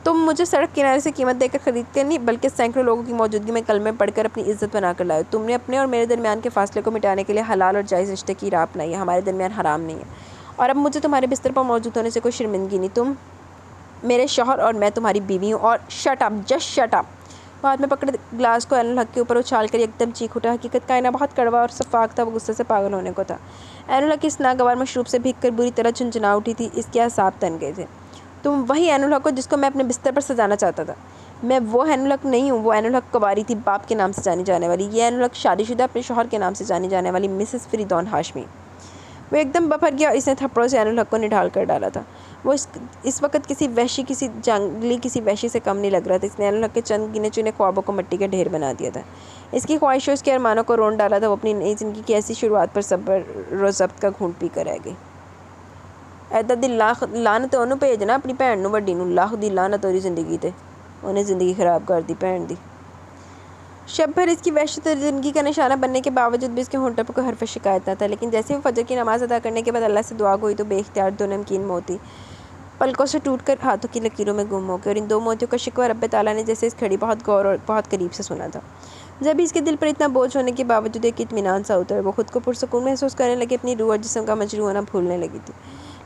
تم مجھے سڑک کنارے سے قیمت دے کر خرید کر نہیں بلکہ سینکڑوں لوگوں کی موجودگی میں کلمے پڑھ کر اپنی عزت بنا کر لائے ہو. تم نے اپنے اور میرے درمیان کے فاصلے کو مٹانے کے لیے حلال اور جائز رشتے کی راہ اپنائی ہے. ہمارے درمیان حرام نہیں ہے اور اب مجھے تمہارے بستر پر موجود ہونے سے کوئی شرمندگی نہیں. تم میرے شوہر اور میں تمہاری بیوی ہوں. اور shut up, just shirt up. وہ ہاتھ میں پکڑے گلاس کو عین الحق کے اوپر اچھال کر ایک دم چیخ اٹھا۔ حقیقت کائنہ بہت کڑوا اور شفاف تھا، وہ غصے سے پاگل ہونے کو تھا۔ عین الحق کی اس ناگوار مشروب سے بھیگ کر بری طرح چنچنا اٹھی تھی، اس کے اعصاب تن گئے تھے۔ تم وہی عین الحق ہو جس کو میں اپنے بستر پر سجانا چاہتا تھا۔ میں وہ عین الحق نہیں ہوں، وہ عین الحق کنواری تھی، باپ کے نام سے جانی جانے والی۔ یہ عین الحق شادی شدہ اپنے شوہر کے نام سے جانی جانے والی مسز فریدون ہاشمی۔ وہ ایک دم بپھر گیا اور اس نے تھپڑوں سے عین الحق کو نڈھال کر ڈالا تھا۔ وہ اس وقت کسی وحشی، کسی جنگلی، کسی وحشی سے کم نہیں لگ رہا تھا۔ اس نے عین الحق کے چند گنے چنے خوابوں کو مٹی کا ڈھیر بنا دیا تھا، اس کی خواہشوں، اس کے ارمانوں کو رون ڈالا تھا۔ وہ اپنی نئی زندگی کی ایسی شروعات پر صبر و ضبط کا گھونٹ پی کر رہ گئی۔ ایدا دی لعنت اونوں بھیجنا اپنی بھین نوں، وڈی نوں، لاکھ دی لعنت اودی زندگی تے، انہیں زندگی خراب کر دی بھین دی۔ شب بھر اس کی وحشت زندگی کا نشانہ بننے کے باوجود بھی اس کے ہونٹوں پر کوئی حرف شکایت نہ تھا، لیکن جیسے وہ فجر کی نماز ادا کرنے کے بعد اللہ سے دعا گوئی تو بے اختیار دو نمکین موتی پلکوں سے ٹوٹ کر ہاتھوں کی لکیروں میں گم ہو گئے، اور ان دو موتیوں کا شکوہ رب تعالیٰ نے جیسے اس گھڑی بہت غور اور بہت قریب سے سنا تھا۔ جب اس کے دل پر اتنا بوجھ ہونے کے باوجود ایک اطمینان سا اترا، وہ خود کو پرسکون محسوس کرنے لگی، اپنی روح اور جسم کا مجروح ہونا بھولنے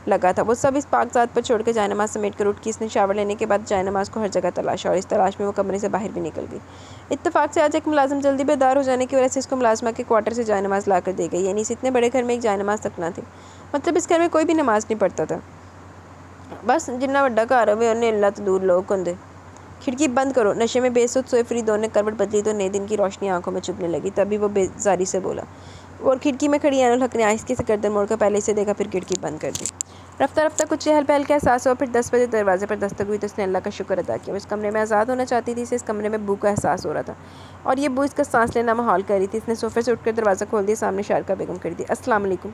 لگا تھا۔ وہ سب اس پاک ذات پر چھوڑ کے جائے نماز سمیٹ کر اٹھ کی۔ اس نے شاور لینے کے بعد جائے نماز کو ہر جگہ تلاشا، اور اس تلاش میں وہ کمرے سے باہر بھی نکل گئی۔ اتفاق سے آج ایک ملازم جلدی بیدار ہو جانے کی وجہ سے اس کو ملازمہ کے کوارٹر سے جائے نماز لا کر دے گئی، یعنی اس اتنے بڑے گھر میں ایک جائے نماز تک نہ تھی۔ مطلب اس گھر میں کوئی بھی نماز نہیں پڑھتا تھا، بس جننا وڈا گھر ہوئے انہیں اللہ تو دور لوگ ہوندے۔ کھڑکی بند کرو۔ نشے میں بے سود سوئے فریدون نے کروٹ بدلی تو نئے دن کی روشنی آنکھوں میں چبھنے لگی۔ تبھی وہ بیزاری سے بولا، اور کھڑکی میں کھڑی عین الحق نے آہستگی سے گردن موڑ کر پہلے اسے دیکھا، پھر کھڑکی بند کر دی۔ رفتہ رفتہ کچھ چہل پہل کا احساس ہوا، پھر 10 بجے دروازے پر دستک ہوئی تو اس نے اللہ کا شکر ادا کیا۔ وہ اس کمرے میں آزاد ہونا چاہتی تھی، اسے اس کمرے میں بو کا احساس ہو رہا تھا، اور یہ بو اس کا سانس لینا محال کر رہی تھی۔ اس نے صوفے سے اٹھ کر دروازہ کھول دیا، سامنے شارکا بیگم کھڑی تھی۔ السلام علیکم۔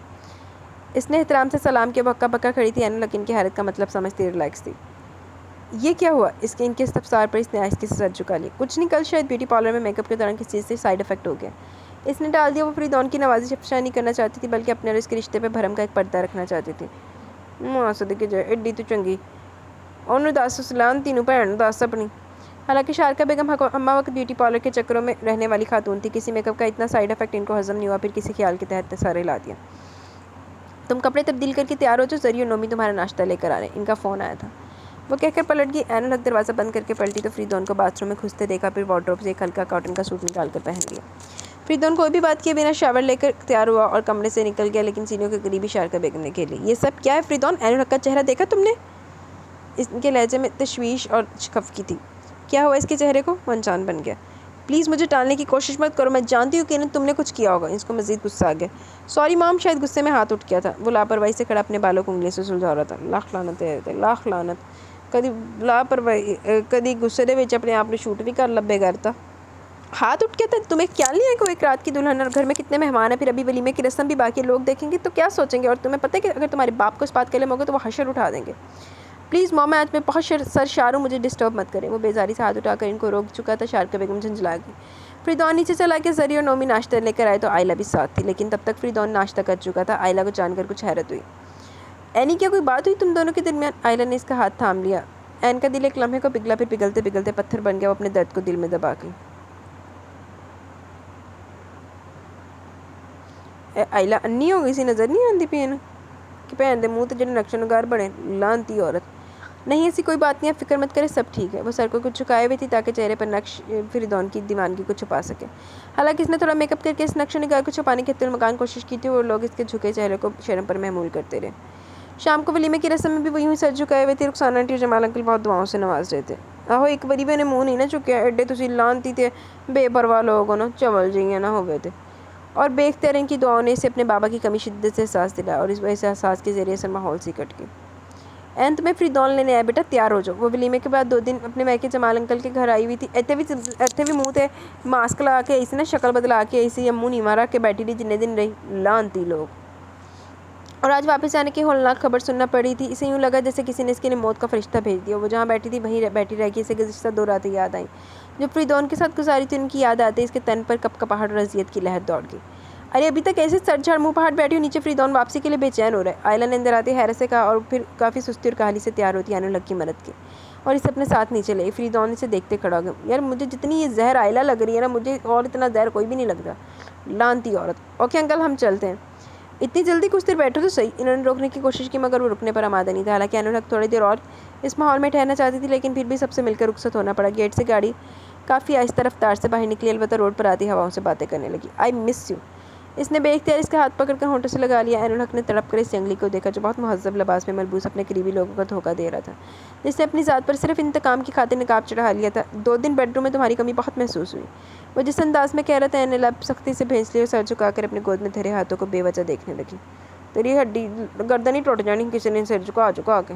اس نے احترام سے سلام کیا۔ وہ ہکا بکا کھڑی تھی، عین الحق ان کی حالت کا مطلب سمجھتی ریلیکس تھی۔ یہ کیا ہوا؟ ان کے استفسار پر اس نے آہستگی سے سر جھکا لیا۔ کچھ نہیں، کل شاید بیوٹی پارلر میں میک اپ کے دوران کسی چیز سے سائیڈ افیکٹ ہو گیا۔ اس نے ٹال دیا۔ وہ فریدون کی نوازش افشا نہیں کرنا چاہتی تھی، بلکہ اپنے اور اس کے رشتے پہ بھرم کا ایک پردہ رکھنا چاہتی تھی۔ ماں صدقے جائے، ایڈی تو چنگی، انہوں دس سلان تینوں بھن نوں دس اپنی۔ حالانکہ شارکا بیگم ہمہ وقت بیوٹی پارلر کے چکروں میں رہنے والی خاتون تھی، کسی میک اپ کا اتنا سائیڈ افیکٹ ان کو ہضم نہیں ہوا۔ پھر کسی خیال کے تحت سر ہلا دیا۔ تم کپڑے تبدیل کر کے تیار ہو جو، زری اور نومی تمہارا ناشتہ لے کر آ رہے ہیں، ان کا فون آیا تھا۔ وہ کہہ کر پلٹ گئی۔ عین الحق دروازہ بند کر کے پلٹی تو فریدون کو باتھ روم میں گھستے دیکھا، پھر وارڈروب سے ایک ہلکا کاٹن کا سوٹ نکال کر پہن لیا۔ فریدون کوئی بھی بات کیے بنا شاور لے کر تیار ہوا اور کمرے سے نکل گیا، لیکن سینوں کے قریب ہی شارکا بیگم نے گھیر لی۔ یہ سب کیا ہے فریدون؟ عین الحق کا چہرہ دیکھا تم نے؟ اس کے لہجے میں تشویش اور خفگی تھی۔ کیا ہوا اس کے چہرے کو؟ وہ انجان بن گیا۔ پلیز مجھے ٹالنے کی کوشش مت کرو، میں جانتی ہوں کہ تم نے کچھ کیا ہوگا۔ اس کو مزید غصہ آ گیا۔ سوری مام، شاید غصے میں ہاتھ اٹھ گیا تھا۔ وہ لاپرواہی سے کھڑا اپنے بالوں کو انگلی سے سلجھا رہا تھا۔ لاکھ لعنت ہے، لاکھ لعنت، کدی لاپرواہی، کدی غصے دے وچ اپنے آپ نے شوٹ بھی کر لبے کرتا۔ ہاتھ اٹھ گیا تھا؟ تمہیں خیال نہیں ہے کہ ایک رات کی دلہن اور گھر میں کتنے مہمان ہیں، پھر ابھی ولیمے کی رسم بھی باقی، لوگ دیکھیں گے تو کیا سوچیں گے؟ اور تمہیں پتہ ہے کہ اگر تمہارے باپ کو اس بات کا علم ہوگا تو وہ حشر اٹھا دیں گے۔ پلیز مام، آج میں بہت سرشار ہوں، مجھے ڈسٹرب مت کریں۔ وہ بیزاری سے ہاتھ اٹھا کر ان کو روک چکا تھا۔ شارکا بیگم جھنجھلا گئی۔ فریدون نیچے چلا کے زری اور نومی ناشتہ لے کر آئے تو آئلہ بھی ساتھ تھی، لیکن تب تک فریدون ناشتہ کر چکا تھا۔ آئلہ کو جان کر کچھ حیرت ہوئی۔ اینی، کیا کوئی بات ہوئی تم دونوں کے درمیان؟ آئلہ نے اس کا ہاتھ تھام لیا۔ این کا دل ایک لمحے کو پگھلا، پھر پگھلتے پگھلتے پتھر بن گیا۔ وہ اپنے درد کو دل میں دبا گئی۔ آئلہ انی ہو گئی سی، نظر نہیں آندی پئی اینوں کہ بھین دے منہ تے جڑے نقش نگار بنے، لعنتی عورت۔ نہیں، ایسی کوئی بات نہیں، آپ فکر مت کریں، سب ٹھیک ہے۔ وہ سر کو کچھ جھکائے ہوئی تھی تاکہ چہرے پر نقش فریدون کی دیوانگی کو چھپا سکے۔ حالانکہ اس نے تھوڑا میک اپ کر کے اس نقش و نگار کو چھپانے کی حتی المکان کوشش کی تھی، اور لوگ اس کے جھکے چہرے کو شرم پر محمول کرتے رہے۔ شام کو ولیمے کی رسم میں بھی وہ یوں ہی سر جھکائے ہوئے تھے۔ رخسانہ آنٹی اور جمال انکل بہت دعاؤں سے نواز رہے تھے۔ آہو، ایک باری بھی انہیں منہ نہیں نہ چکیا، ایڈے تسی لعنتی تے بے پرواہ لوگ ہو نا، چول جیئے نہ ہوئے تھے۔ اور بے اختیار ان کی دعاؤں نے اسے اپنے بابا کی کمی شدت سے احساس دلایا، اور اس وجہ سے احساس کے ذریعے سے ماحول سی کٹ گئی۔ این تمہیں فریدون لینے آیا بیٹا، تیار ہو جاؤ۔ وہ ولیمے کے بعد 2 دن اپنے میکے جمال انکل کے گھر آئی ہوئی تھی۔ ایتھے بھی منہ تے ماسک لگا کے آئی سی نا، شکل بدلا کے آئی سی، یا منہ نیواں رکھ کے بیٹھی رہی جتنے دن رہی، لعنتی لوگ۔ اور آج واپس جانے کی ہولناک خبر سننا پڑی تھی۔ اسے یوں لگا جیسے کسی نے اس کے لیے موت کا فرشتہ بھیج دیا۔ وہ جہاں بیٹھی تھی وہیں بیٹھی رہ گئی۔ اسے گزشتہ 2 راتیں یاد آئیں جو فریدون کے ساتھ گزاری تھی۔ ان کی یاد آتے اس کے تن پر کپ کپاہٹ اور اذیت کی لہر دوڑ گئی۔ ارے ابھی تک ایسے سر جھاڑ منہ پہاڑ بیٹھی ہو نیچے، فریدون واپسی کے لیے بے چین ہو رہا ہے۔ آئلہ نے اندر آتے حیرت سے کہا، اور پھر کافی سستی اور کاہلی سے تیار ہوتی عین الحق کی مدد کی اور اسے اپنے ساتھ نیچے لے۔ فریدون اسے دیکھتے کھڑا ہو گیا۔ یار مجھے جتنی یہ زہر آئلہ لگ رہی ہے نا، مجھے اور اتنا زہر کوئی بھی نہیں لگتا، لعنتی عورت۔ اوکے انکل، ہم چلتے ہیں۔ اتنی جلدی کچھ دیر بیٹھو تو صحیح. انہوں نے روکنے کی کوشش کی مگر وہ رکنے پر آمادہ نہیں تھا. حالانکہ انہوں نے تھوڑی دیر اور اس ماحول میں ٹھہرنا چاہتی تھی لیکن پھر بھی سب سے مل کر رخصت ہونا پڑا. گیٹ سے گاڑی کافی آہستہ رفتار سے باہر نکلی. البتہ روڈ پر آتی ہواؤں سے باتیں کرنے لگی. آئی مس یو. اس نے بے اختیار اس کا ہاتھ پکڑ کر ہونٹوں سے لگا لیا. عین الحق نے تڑپ کر اس جنگلی کو دیکھا جو بہت مہذب لباس میں ملبوس اپنے قریبی لوگوں کا دھوکہ دے رہا تھا، جس نے اپنی ذات پر صرف انتقام کی خاطر نقاب چڑھا لیا تھا. 2 دن بیڈ روم میں تمہاری کمی بہت محسوس ہوئی. وہ جس انداز میں کہہ رہا تھا، عین نے لب سختی سے بھینس لی اور سر جھکا کر اپنے گود میں دھرے ہاتھوں کو بے وجہ دیکھنے لگی. تیری ہڈی گردن ہی ٹوٹ جانی کسی نے سر جھکا کے.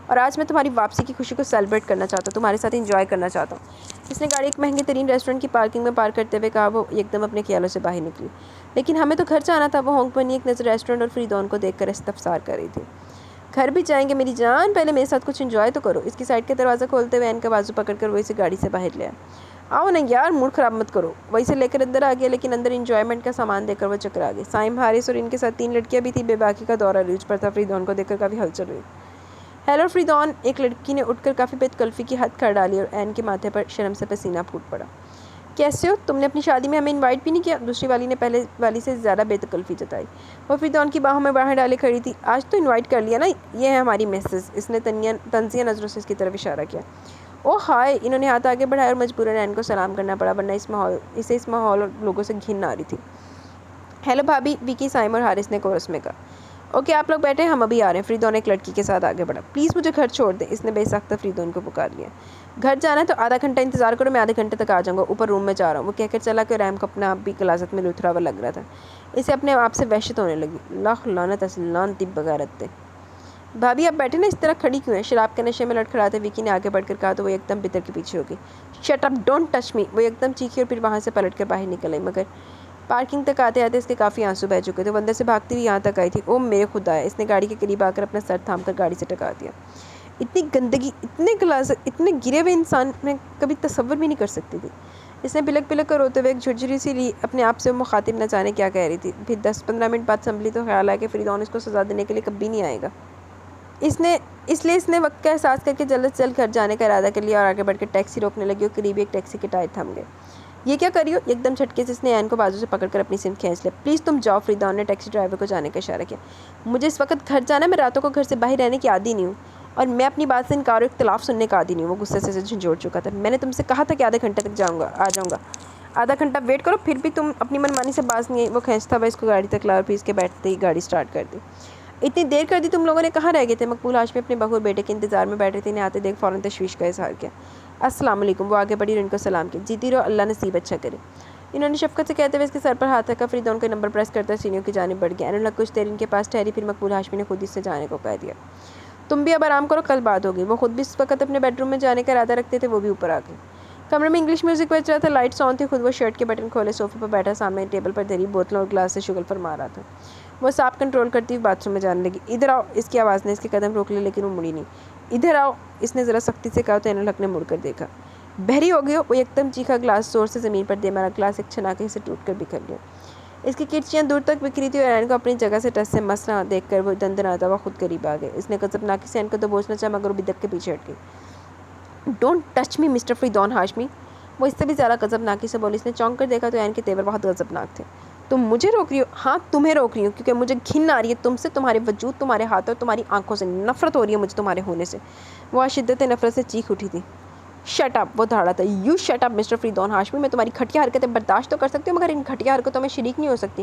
اور آج میں تمہاری واپسی کی خوشی کو سیلیبریٹ کرنا چاہتا ہوں، تمہارے ساتھ انجوائے کرنا چاہتا ہوں. اس نے گاڑی ایک مہنگے ترین ریسٹورینٹ کی پارکنگ میں پارک کرتے ہوئے کہا. وہ ایک دم اپنے خیالوں سے باہر نکلی. لیکن ہمیں تو گھر جانا تھا. وہ ہونک بنی ایک نظر ریسٹورینٹ اور فریدون کو دیکھ کر استفسار کر رہی تھی. گھر بھی جائیں گے میری جان، پہلے میرے ساتھ کچھ انجوائے تو کرو. اس کی سائڈ کا دروازہ کھولتے ہوئے عین کا بازو پکڑ کر وہ اسے گاڑی سے باہر لے آیا. آؤ نا یار، موڈ خراب مت کرو. وہ اسے لے کر اندر آ گیا لیکن اندر انجوائمنٹ کا سامان دے کر وہ چکرا گئی. سائم، حارث اور ان کے ساتھ 3 لڑکیاں بھی تھیں. بے باکی کا دورہ عروج پر تھا. فریدون کو دیکھ کر کافی ہلچل ہوئی. ہیلو فریدون. ایک لڑکی نے اٹھ کر کافی بے تکلفی کی حد کر ڈالی اور عین کے ماتھے پر شرم سے پسینہ پھوٹ پڑا. کیسے ہو؟ تم نے اپنی شادی میں ہمیں انوائٹ بھی نہیں کیا. دوسری والی نے پہلے والی سے زیادہ بے تکلفی جتائی. وہ فریدون کی باہوں میں باہیں ڈالے کھڑی تھی. آج تو انوائٹ کر لیا نا، یہ ہے ہماری مسز. اس نے طنزیہ نظروں سے اس کی طرف اشارہ کیا. اوہ ہائے. انہوں نے ہاتھ آگے بڑھایا اور مجبوراً عین کو سلام کرنا پڑا ورنہ اسے اس ماحول اور لوگوں سے گھن آ رہی تھی. ہیلو بھابھی، وکی، سائم اور حارث نے کورس میں کہا. اوکے آپ لوگ بیٹھے، ہم ابھی آ رہے ہیں. فریدون ایک لڑکی کے ساتھ آگے بڑھا. پلیز مجھے گھر چھوڑ دیں. اس نے بے ساختہ فریدون کو پکار لیا. گھر جانا ہے تو آدھا گھنٹہ انتظار کرو، میں آدھے گھنٹے تک آ جاؤں گا. اوپر روم میں جا رہا ہوں. وہ کہہ کر چلا کہ رحم کو اپنا آپ بھی غلاظت میں لوتھڑا ہوا لگ رہا تھا. اسے اپنے آپ سے وحشت ہونے لگی. لاکھ لعنت اصلان طب بغیرت تے. بھابھی آپ بیٹھے نا، اس طرح کھڑی کیوں ہیں؟ شراب کے نشے میں لڑکھڑاتے وکی نے آگے بڑھ کر کہا تو وہ ایک دم بتر کے پیچھے ہو گئی. شٹ اپ، ڈونٹ ٹچ می. وہ ایک دم چیخی اور پھر وہاں سے پلٹ کر باہر نکل آئی. مگر پارکنگ تک آتے آتے اس کے کافی آنسو بہہ چکے تھے. وہ اندر سے بھاگتی ہوئی یہاں تک آئی تھی. او میرے خدا! اس نے گاڑی کے قریب آ کر اپنا سر تھام کر گاڑی سے ٹکا دیا. اتنی گندگی، اتنے غلاظت، اتنے گرے ہوئے انسان میں کبھی تصور بھی نہیں کر سکتی تھی. اس نے بلک بلک کر روتے ہوئے ایک جھرجھری سی لی. اپنے آپ سے وہ مخاطب نہ جانے کیا کہہ رہی تھی. پھر 10-15 منٹ بعد سنبھلی تو خیال آیا کہ فریدون اس کو سزا دینے کے لیے کبھی نہیں آئے گا. اس لیے اس نے وقت کا احساس کر کے جلد سے جلد گھر جانے کا ارادہ کر لیا اور آگے بڑھ کر ٹیکسی روکنے لگی اور قریبی ایک ٹیکسی کے ٹائر تھم گئے. یہ کیا کری ہو؟ ایک دم جھٹکے سے اس نے عین کو بازو سے پکڑ کر اپنی سمت کھینچ لیا. پلیز تم جاؤ. فریدون نے ٹیکسی ڈرائیور کو جانے کا اشارہ کیا. مجھے اس وقت گھر جانا ہے. میں راتوں کو گھر سے باہر رہنے کی عادی نہیں ہوں اور میں اپنی بات سے انکار و اختلاف سننے کا عادی نہیں ہوں. وہ غصے سے جھنجھوڑ چکا تھا. میں نے تم سے کہا تھا کہ آدھے گھنٹے تک آ جاؤں گا. آدھا گھنٹہ ویٹ کرو پھر بھی تم اپنی منمانی سے باز نہیں آئی. وہ کھینچتا ہوا اس کو گاڑی تک لایا اور پھر اس کے بیٹھتے ہی گاڑی سٹارٹ کر دی. اتنی دیر کر دی تم لوگوں نے، کہاں رہ گئے تھے؟ مقبول ہاشمی اپنے بہو اور بیٹے کے انتظار میں بیٹھے تھے. انہیں آتے دیکھ فوراً تشویش کا اظہار کیا. السلام علیکم. وہ آگے بڑھی اور ان کو سلام کیا. جیتی رہو، اللہ نصیب اچھا کرے. انہوں نے شفقت سے کہتے ہوئے اس کے سر پر ہاتھ رکھا. فریدون کا نمبر پریس کرتا سینیوں کی جانب بڑھ گیا. انہوں نے کچھ دیر ان کے پاس ٹھہری. پھر مقبول ہاشمی نے خود اس سے جانے کو کہہ دیا. تم بھی اب آرام کرو، کل بات ہوگی. وہ خود بھی اس وقت اپنے بیڈ روم میں جانے کا ارادہ رکھتے تھے. وہ بھی اوپر آ گئے. کمرے میں انگلش میوزک بج رہا تھا. لائٹس آن تھی. خود وہ شرٹ کے بٹن کھولے صوفے پر بیٹھا سامنے ٹیبل پر دھری بوتلوں اور گلاس سے شغل فرما رہا تھا. وہ سانپ کنٹرول کرتی ہوئی باتھ روم میں جانے لگی. ادھر آؤ. اس کی آواز نے اس کے قدم روک لیے لیکن وہ مڑی نہیں. ادھر آؤ. اس نے ذرا سختی سے کہا تو عین الحق نے مڑ کر دیکھا. بحری ہو گئی ہو. وہ ایک دم چیخا. گلاس زور سے زمین پر دے مارا. گلاس ایک چھناکے سے ٹوٹ کر بکھر گیا. اس کی کرچیاں دور تک بکھری تھی اور عین کو اپنی جگہ سے ٹس سے مس نہ دیکھ کر وہ دندناتا ہوا خود قریب آ گئے. اس نے غضبناکی سے عین کو دبوچنا چاہا مگر وہ بدک کے پیچھے ہٹ گئی. Don't touch me mister Faridoon Hashmi. وہ اس سے بھی زیادہ غضبناکی سے بولی. اس نے چونک کر دیکھا تو عین کے تیور بہت غضبناک تھے. تم مجھے روک رہی ہو؟ ہاں تمہیں روک رہی ہوں کیونکہ مجھے گھن آ رہی ہے تم سے، تمہارے وجود، تمہارے ہاتھ اور تمہاری آنکھوں سے. نفرت ہو رہی ہے مجھے تمہارے ہونے سے. وہ شدت نفرت سے چیخ اٹھی تھی. Shut up. وہ دھاڑا تھا. You shut up mister Faridoon Hashmi. میں تمہاری گھٹیا حرکتیں برداشت تو کر سکتی ہوں مگر ان گھٹیا حرکتوں میں شریک نہیں ہو سکتی.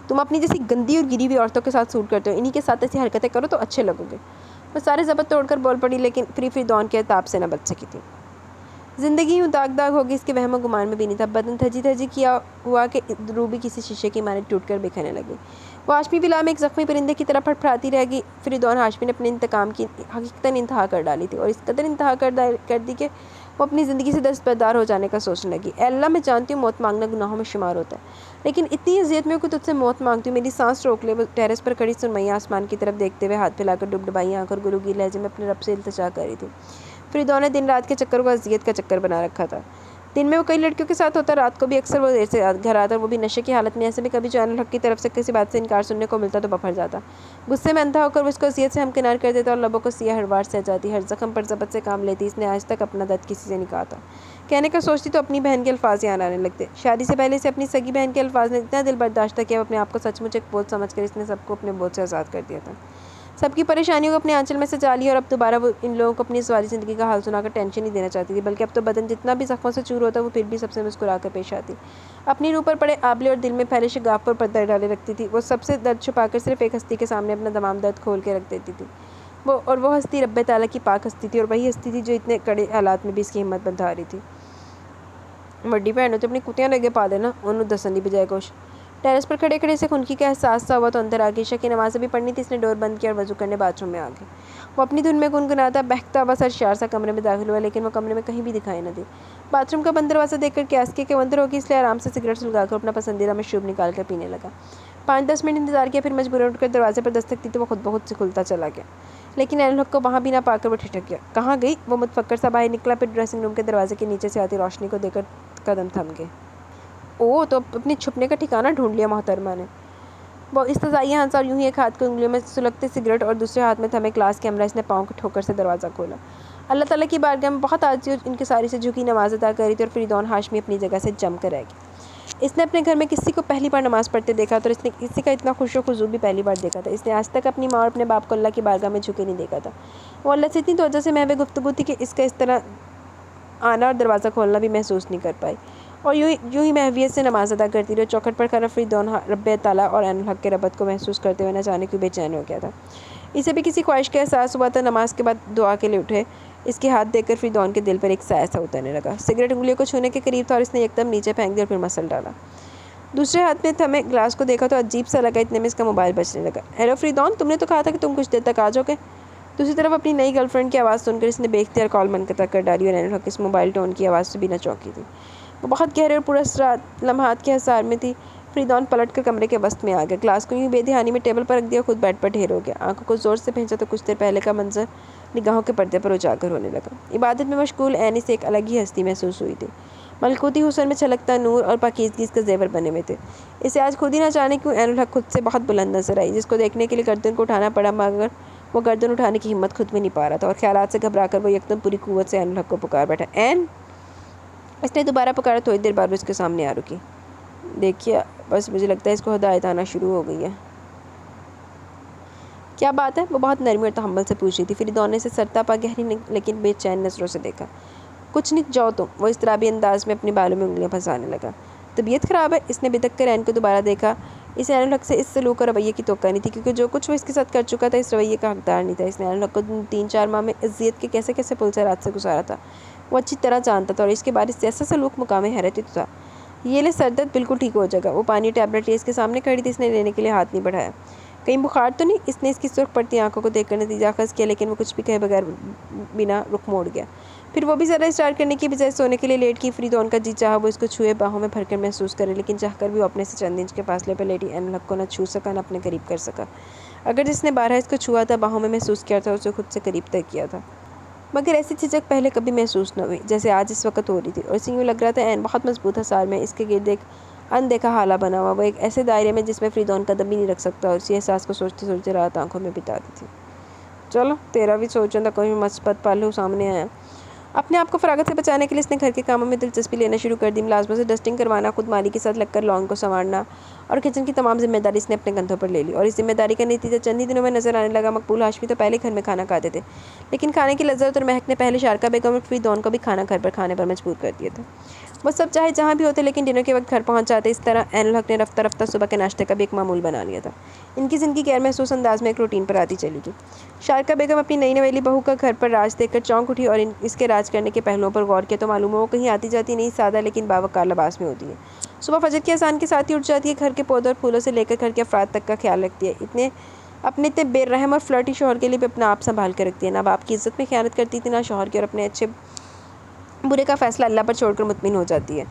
تم اپنی جیسی گندی اور گری ہوئی عورتوں کے ساتھ سوٹ کرتے ہو. انہی کے ساتھ ایسی حرکتیں کرو تو اچھے لگو گے. وہ سارے ضبط توڑ کر بول پڑی لیکن فریدون کے عتاب سے نہ بچ سکی تھی. زندگی یوں داغ داغ ہوگی اس کے وہم و گمان میں بھی نہیں تھا. بدن دھجی دھجی کیا ہوا کہ روبی کسی شیشے کی مانند ٹوٹ کر بکھرنے لگی. وہ ہاشمی ولا میں ایک زخمی پرندے کی طرح پھڑپھڑاتی رہ گئی. فریدون ہاشمی نے اپنے انتقام کی حقیقتاً انتہا کر ڈالی تھی اور اس قدر انتہا کر دی کہ وہ اپنی زندگی سے دستبردار ہو جانے کا سوچنے لگی. اے اللہ میں جانتی ہوں موت مانگنا گناہوں میں شمار ہوتا ہے لیکن اتنی اذیت میں کوئی تجھ سے موت مانگتی ہوں. میری سانس روک لے. وہ ٹیرس پر کھڑی سرمئی آسمان کی طرف دیکھتے ہوئے ہاتھ پھیلا کر ڈبڈبائی آنکھ اور گلوگیر لہجے میں اپنے رب سے التجا کر رہی تھی. فریدون نے دن رات کے چکر کو اذیت کا چکر بنا رکھا تھا. دن میں وہ کئی لڑکیوں کے ساتھ ہوتا، رات کو بھی اکثر وہ دیر سے گھر آتا، وہ بھی نشے کی حالت میں۔ ایسے میں کبھی جو عین الحق کی طرف سے کسی بات سے انکار سننے کو ملتا تو بفر جاتا۔ غصے میں اندھا ہو کر وہ اس کو اذیت سے ہمکنار کر دیتا اور لبوں کو سیاہ ہڑوار سہ جاتی۔ ہر زخم پر ضبط سے کام لیتی۔ اس نے آج تک اپنا درد کسی سے نہیں کہا تھا۔ کہنے کا سوچتی تو اپنی بہن کے الفاظ یاد آنے لگتے۔ شادی سے پہلے سے اپنی سگی بہن کے الفاظ نے اتنا دل برداشت تھا کہ اب اپنے آپ کو سچ مچ ایک بوجھ سمجھ کر اس نے سب کو اپنے بوجھ سے آزاد کر دیا تھا۔ سب کی پریشانیوں کو اپنے آنچل میں سجا لیا اور اب دوبارہ وہ ان لوگوں کو اپنی سواری زندگی کا حال سنا کر ٹینشن نہیں دینا چاہتی تھی، بلکہ اب تو بدن جتنا بھی زخموں سے چور ہوتا وہ پھر بھی سب سے مسکرا کر پیش آتی۔ اپنی روح پر پڑے آبلے اور دل میں پھیلے شگاف پر پردہ ڈالے رکھتی تھی۔ وہ سب سے درد چھپا کر صرف ایک ہستی کے سامنے اپنا تمام درد کھول کے رکھ دیتی تھی۔ وہ ہستی رب تعالیٰ کی پاک ہستی تھی، اور وہی ہستی تھی جو اتنے کڑے حالات میں بھی اس کی ہمت بندھا رہی تھی۔ وڈی بھینوں تے اپنی کتیاں لگے پا دینا، انہوں دسن دی بجائے کچھ۔ ٹیرس پر کھڑے کھڑے سے خنکی کا احساس سا ہوا تو اندر آگئی۔ عشاء کی نماز ابھی پڑھنی تھی، اس نے ڈور بند کیا اور وضو کرنے باتھ روم میں آ گئی۔ وہ اپنی دھن میں گنگناتا بہکتا ہوا سرشار سا کمرے میں داخل ہوا، لیکن وہ کمرے میں کہیں بھی دکھائی نہ دی۔ باتھ روم کا بند دروازہ دیکھ کر قیاس کیا کہ وہ اندر ہوگی، اس لیے آرام سے سگریٹ سلگا کر اپنا پسندیدہ مشروب نکال کر پینے لگا۔ 5-10 منٹ انتظار کیا، پھر مجبوراً اٹھ کر دروازے پر دستک دی تو وہ خود بخود سے کھلتا چلا گیا، لیکن عین الحق کو وہاں بھی نہ پا کر وہ ٹھٹک گیا۔ کہاں گئی؟ وہ متفکر سا باہر نکلا، پھر ڈریسنگ روم کے دروازے کے نیچے سے آتی روشنی کو دیکھ کر قدم تھم گئے۔ اوہ، تو اپنے چھپنے کا ٹھکانہ ڈھونڈ لیا محترمہ نے۔ وہ استضائیہ ہنسا اور یوں ہی ایک ہاتھ کو انگلیوں میں سلگتے سگریٹ اور دوسرے ہاتھ میں تھمے گلاس کے ہمراہ اس نے پاؤں کی ٹھوکر سے دروازہ کھولا۔ اللہ تعالیٰ کی بارگاہ میں بہت عاجزی اور انکساری سے جھکی نماز ادا کری تھی، اور فریدون ہاشمی اپنی جگہ سے جم کر رہ گئی۔ اس نے اپنے گھر میں کسی کو پہلی بار نماز پڑھتے دیکھا تھا، اور اس نے کسی کا اتنا خشوع و خضوع بھی پہلی بار دیکھا تھا۔ اس نے آج تک اپنی ماں اور اپنے باپ کو اللہ کی بارگاہ میں جھکے نہیں دیکھا تھا۔ وہ اللہ سے اتنی توجہ سے محو گفتگو تھی کہ اس کا اس طرح آنا اور دروازہ کھولنا بھی محسوس نہیں کر پائی، اور یوں ہی محویت سے نماز ادا کرتی رہی۔ چوکھٹ پر کھڑا فریدون رب تعالیٰ اور عین الحق کے ربط کو محسوس کرتے ہوئے نہ جانے کیوں بے چین ہو گیا تھا۔ اسے بھی کسی خواہش کا احساس ہوا تھا۔ نماز کے بعد دعا کے لیے اٹھے، اس کے ہاتھ دیکھ کر فریدون کے دل پر ایک سایہ سا اترنے لگا۔ سگریٹ انگلیوں کو چھونے کے قریب تھا اور اس نے یکدم نیچے پھینک دیا اور پھر مسل ڈالا۔ دوسرے ہاتھ میں تھمے گلاس کو دیکھا تو عجیب سا لگا، اتنے میں اس کا موبائل بجنے لگا۔ ہیلو فریدون، تم نے تو کہا تھا کہ تم کچھ دیر تک آ جاؤ گے۔ دوسری طرف اپنی نئی گرل فرینڈ کی آواز سن کر اس نے بے اختیار کال منقطع کر ڈالی، اور عین الحق اس موبائل ٹون کی آواز سے بھی نہ چونکی تھی۔ وہ بہت گہرے اور پراسرار لمحات کے حصار میں تھی۔ فریدون پلٹ کر کمرے کے وسط میں آ گیا، گلاس کو یوں بے دھیانی میں ٹیبل پر رکھ دیا، خود بیڈ پر ڈھیر ہو گیا۔ آنکھوں کو زور سے پھینچا تو کچھ دیر پہلے کا منظر نگاہوں کے پردے پر اجاگر ہونے لگا۔ عبادت میں مشغول عین اسے ایک الگ ہی ہستی محسوس ہوئی تھی۔ ملکوتی حسن میں چھلکتا نور اور پاکیزگی اس کے زیور بنے ہوئے تھے۔ اسے آج خود ہی نہ جانے کیوں عین الحق خود سے بہت بلند نظر آئی، جس کو دیکھنے کے لیے گردن کو اٹھانا پڑا، مگر وہ گردن اٹھانے کی ہمت خود میں نہیں پا رہا تھا، اور خیالات سے گھبرا کر وہ یکدم پوری قوت سے عین الحق کو پکار بیٹھا۔ عین! اس نے دوبارہ پکارا۔ تھوڑی دیر بعد وہ اس کے سامنے آ رکی۔ دیکھیے، بس مجھے لگتا ہے اس کو ہدایت آنا شروع ہو گئی ہے۔ کیا بات ہے؟ وہ بہت نرمی اور تحمل سے پوچھ رہی تھی۔ فریدون نے اسے سرتاپا گہری لیکن بے چین نظروں سے دیکھا۔ کچھ نہیں، جاؤ تم۔ وہ اضطرابی انداز میں اپنے بالوں میں انگلیاں پھنسانے لگا۔ طبیعت خراب ہے؟ اس نے بدک کر عین کو دوبارہ دیکھا۔ اسے عین الحق سے اس سلوک اور رویے کی توقع نہیں تھی، کیونکہ جو کچھ وہ اس کے ساتھ کر چکا تھا اس رویے کا حقدار نہیں تھا۔ اس نے عین الحق کو 3-4 ماہ میں اذیت کے کیسے کیسے پلسرات سے گزارا تھا، وہ اچھی طرح جانتا تھا، اور اس کے بعد اس سے ایسا سلوک مقام حیرت ہی تو تھا۔ یہ لے، سر درد بالکل ٹھیک ہو جائے گا۔ وہ پانی ٹیبلٹ لیے اس کے سامنے کھڑی تھی، اس نے لینے کے لیے ہاتھ نہیں بڑھایا۔ کہیں بخار تو نہیں؟ اس نے اس کی سرخ پڑتی آنکھوں کو دیکھ کر نتیجہ اخذ کیا، لیکن وہ کچھ بھی کہے بغیر بنا رخ موڑ گیا۔ پھر وہ بھی ذرا اصرار کرنے کی بجائے سونے کے لیے لیٹ گئی۔ فریدون کا جی چاہا وہ اس کو چھوئے، باہوں میں بھر کر محسوس کرے، لیکن چاہ کر بھی وہ اپنے سے چند انچ کے فاصلے پر لیٹی عین الحق کو نہ چھو سکا، نہ اپنے قریب کر سکا۔ اگر جس نے بارہا اس کو چھوا تھا، باہوں میں محسوس کیا تھا، اسے خود سے قریب تر کیا تھا، مگر ایسی جھجک پہلے کبھی محسوس نہ ہوئی جیسے آج اس وقت ہو رہی تھی، اور اسے یوں لگ رہا تھا عین بہت مضبوط حصار میں اس کے گرد ایک اندیکھا حالہ بنا ہوا، وہ ایک ایسے دائرے میں جس میں فریدون قدم بھی نہیں رکھ سکتا، اور اسی احساس کو سوچتے سوچتے رات آنکھوں میں بتاتی تھی۔ چلو، تیرا بھی سوچوں تھا کوئی مثبت پہلو سامنے آیا۔ اپنے آپ کو فراغت سے بچانے کے لیے اس نے گھر کے کاموں میں دلچسپی لینا شروع کر دی۔ ملازموں سے ڈسٹنگ کروانا، خود مالی کے ساتھ لگ کر لان کو سنوارنا اور کچن کی تمام ذمہ داری اس نے اپنے کندھوں پر لے لی، اور اس ذمہ داری کا نتیجہ چند ہی دنوں میں نظر آنے لگا۔ مقبول ہاشمی تو پہلے گھر میں کھانا کھاتے تھے، لیکن کھانے کی لذت اور مہک نے پہلے شارکا بیگم اور فریدون کو بھی کھانا گھر پر کھانے پر مجبور کر دیا تھا۔ وہ سب چاہے جہاں بھی ہوتے لیکن ڈنر کے وقت گھر پہنچ جاتے۔ اس طرح عین الحق نے رفتہ رفتہ صبح کے ناشتے کا بھی ایک معمول بنا لیا تھا۔ ان کی زندگی غیر محسوس انداز میں ایک روٹین پر آتی چلی گئی۔ شارکا بیگم اپنی نئی نویلی بہو کا گھر پر راج دیکھ کر چونک اٹھی اور اس کے راج کرنے کے پہلوؤں پر غور کیا تو معلوم ہوا وہ کہیں آتی جاتی نہیں، سادہ لیکن باوقار لباس میں ہوتی ہے۔ صبح فجر کی اذان کے ساتھ ہی اٹھ جاتی ہے، گھر کے پودوں اور پھولوں سے لے کر گھر کے افراد تک کا خیال رکھتی ہے۔ اپنے اتنے بے رحم اور فلرٹی شوہر کے لیے بھی اپنا آپ سنبھال کر رکھتی ہے۔ نہ باپ کی عزت میں خیانت کرتی تھی، نہ شوہر کی، اور اپنے اچھے برے کا فیصلہ اللہ پر چھوڑ کر مطمئن ہو جاتی ہے۔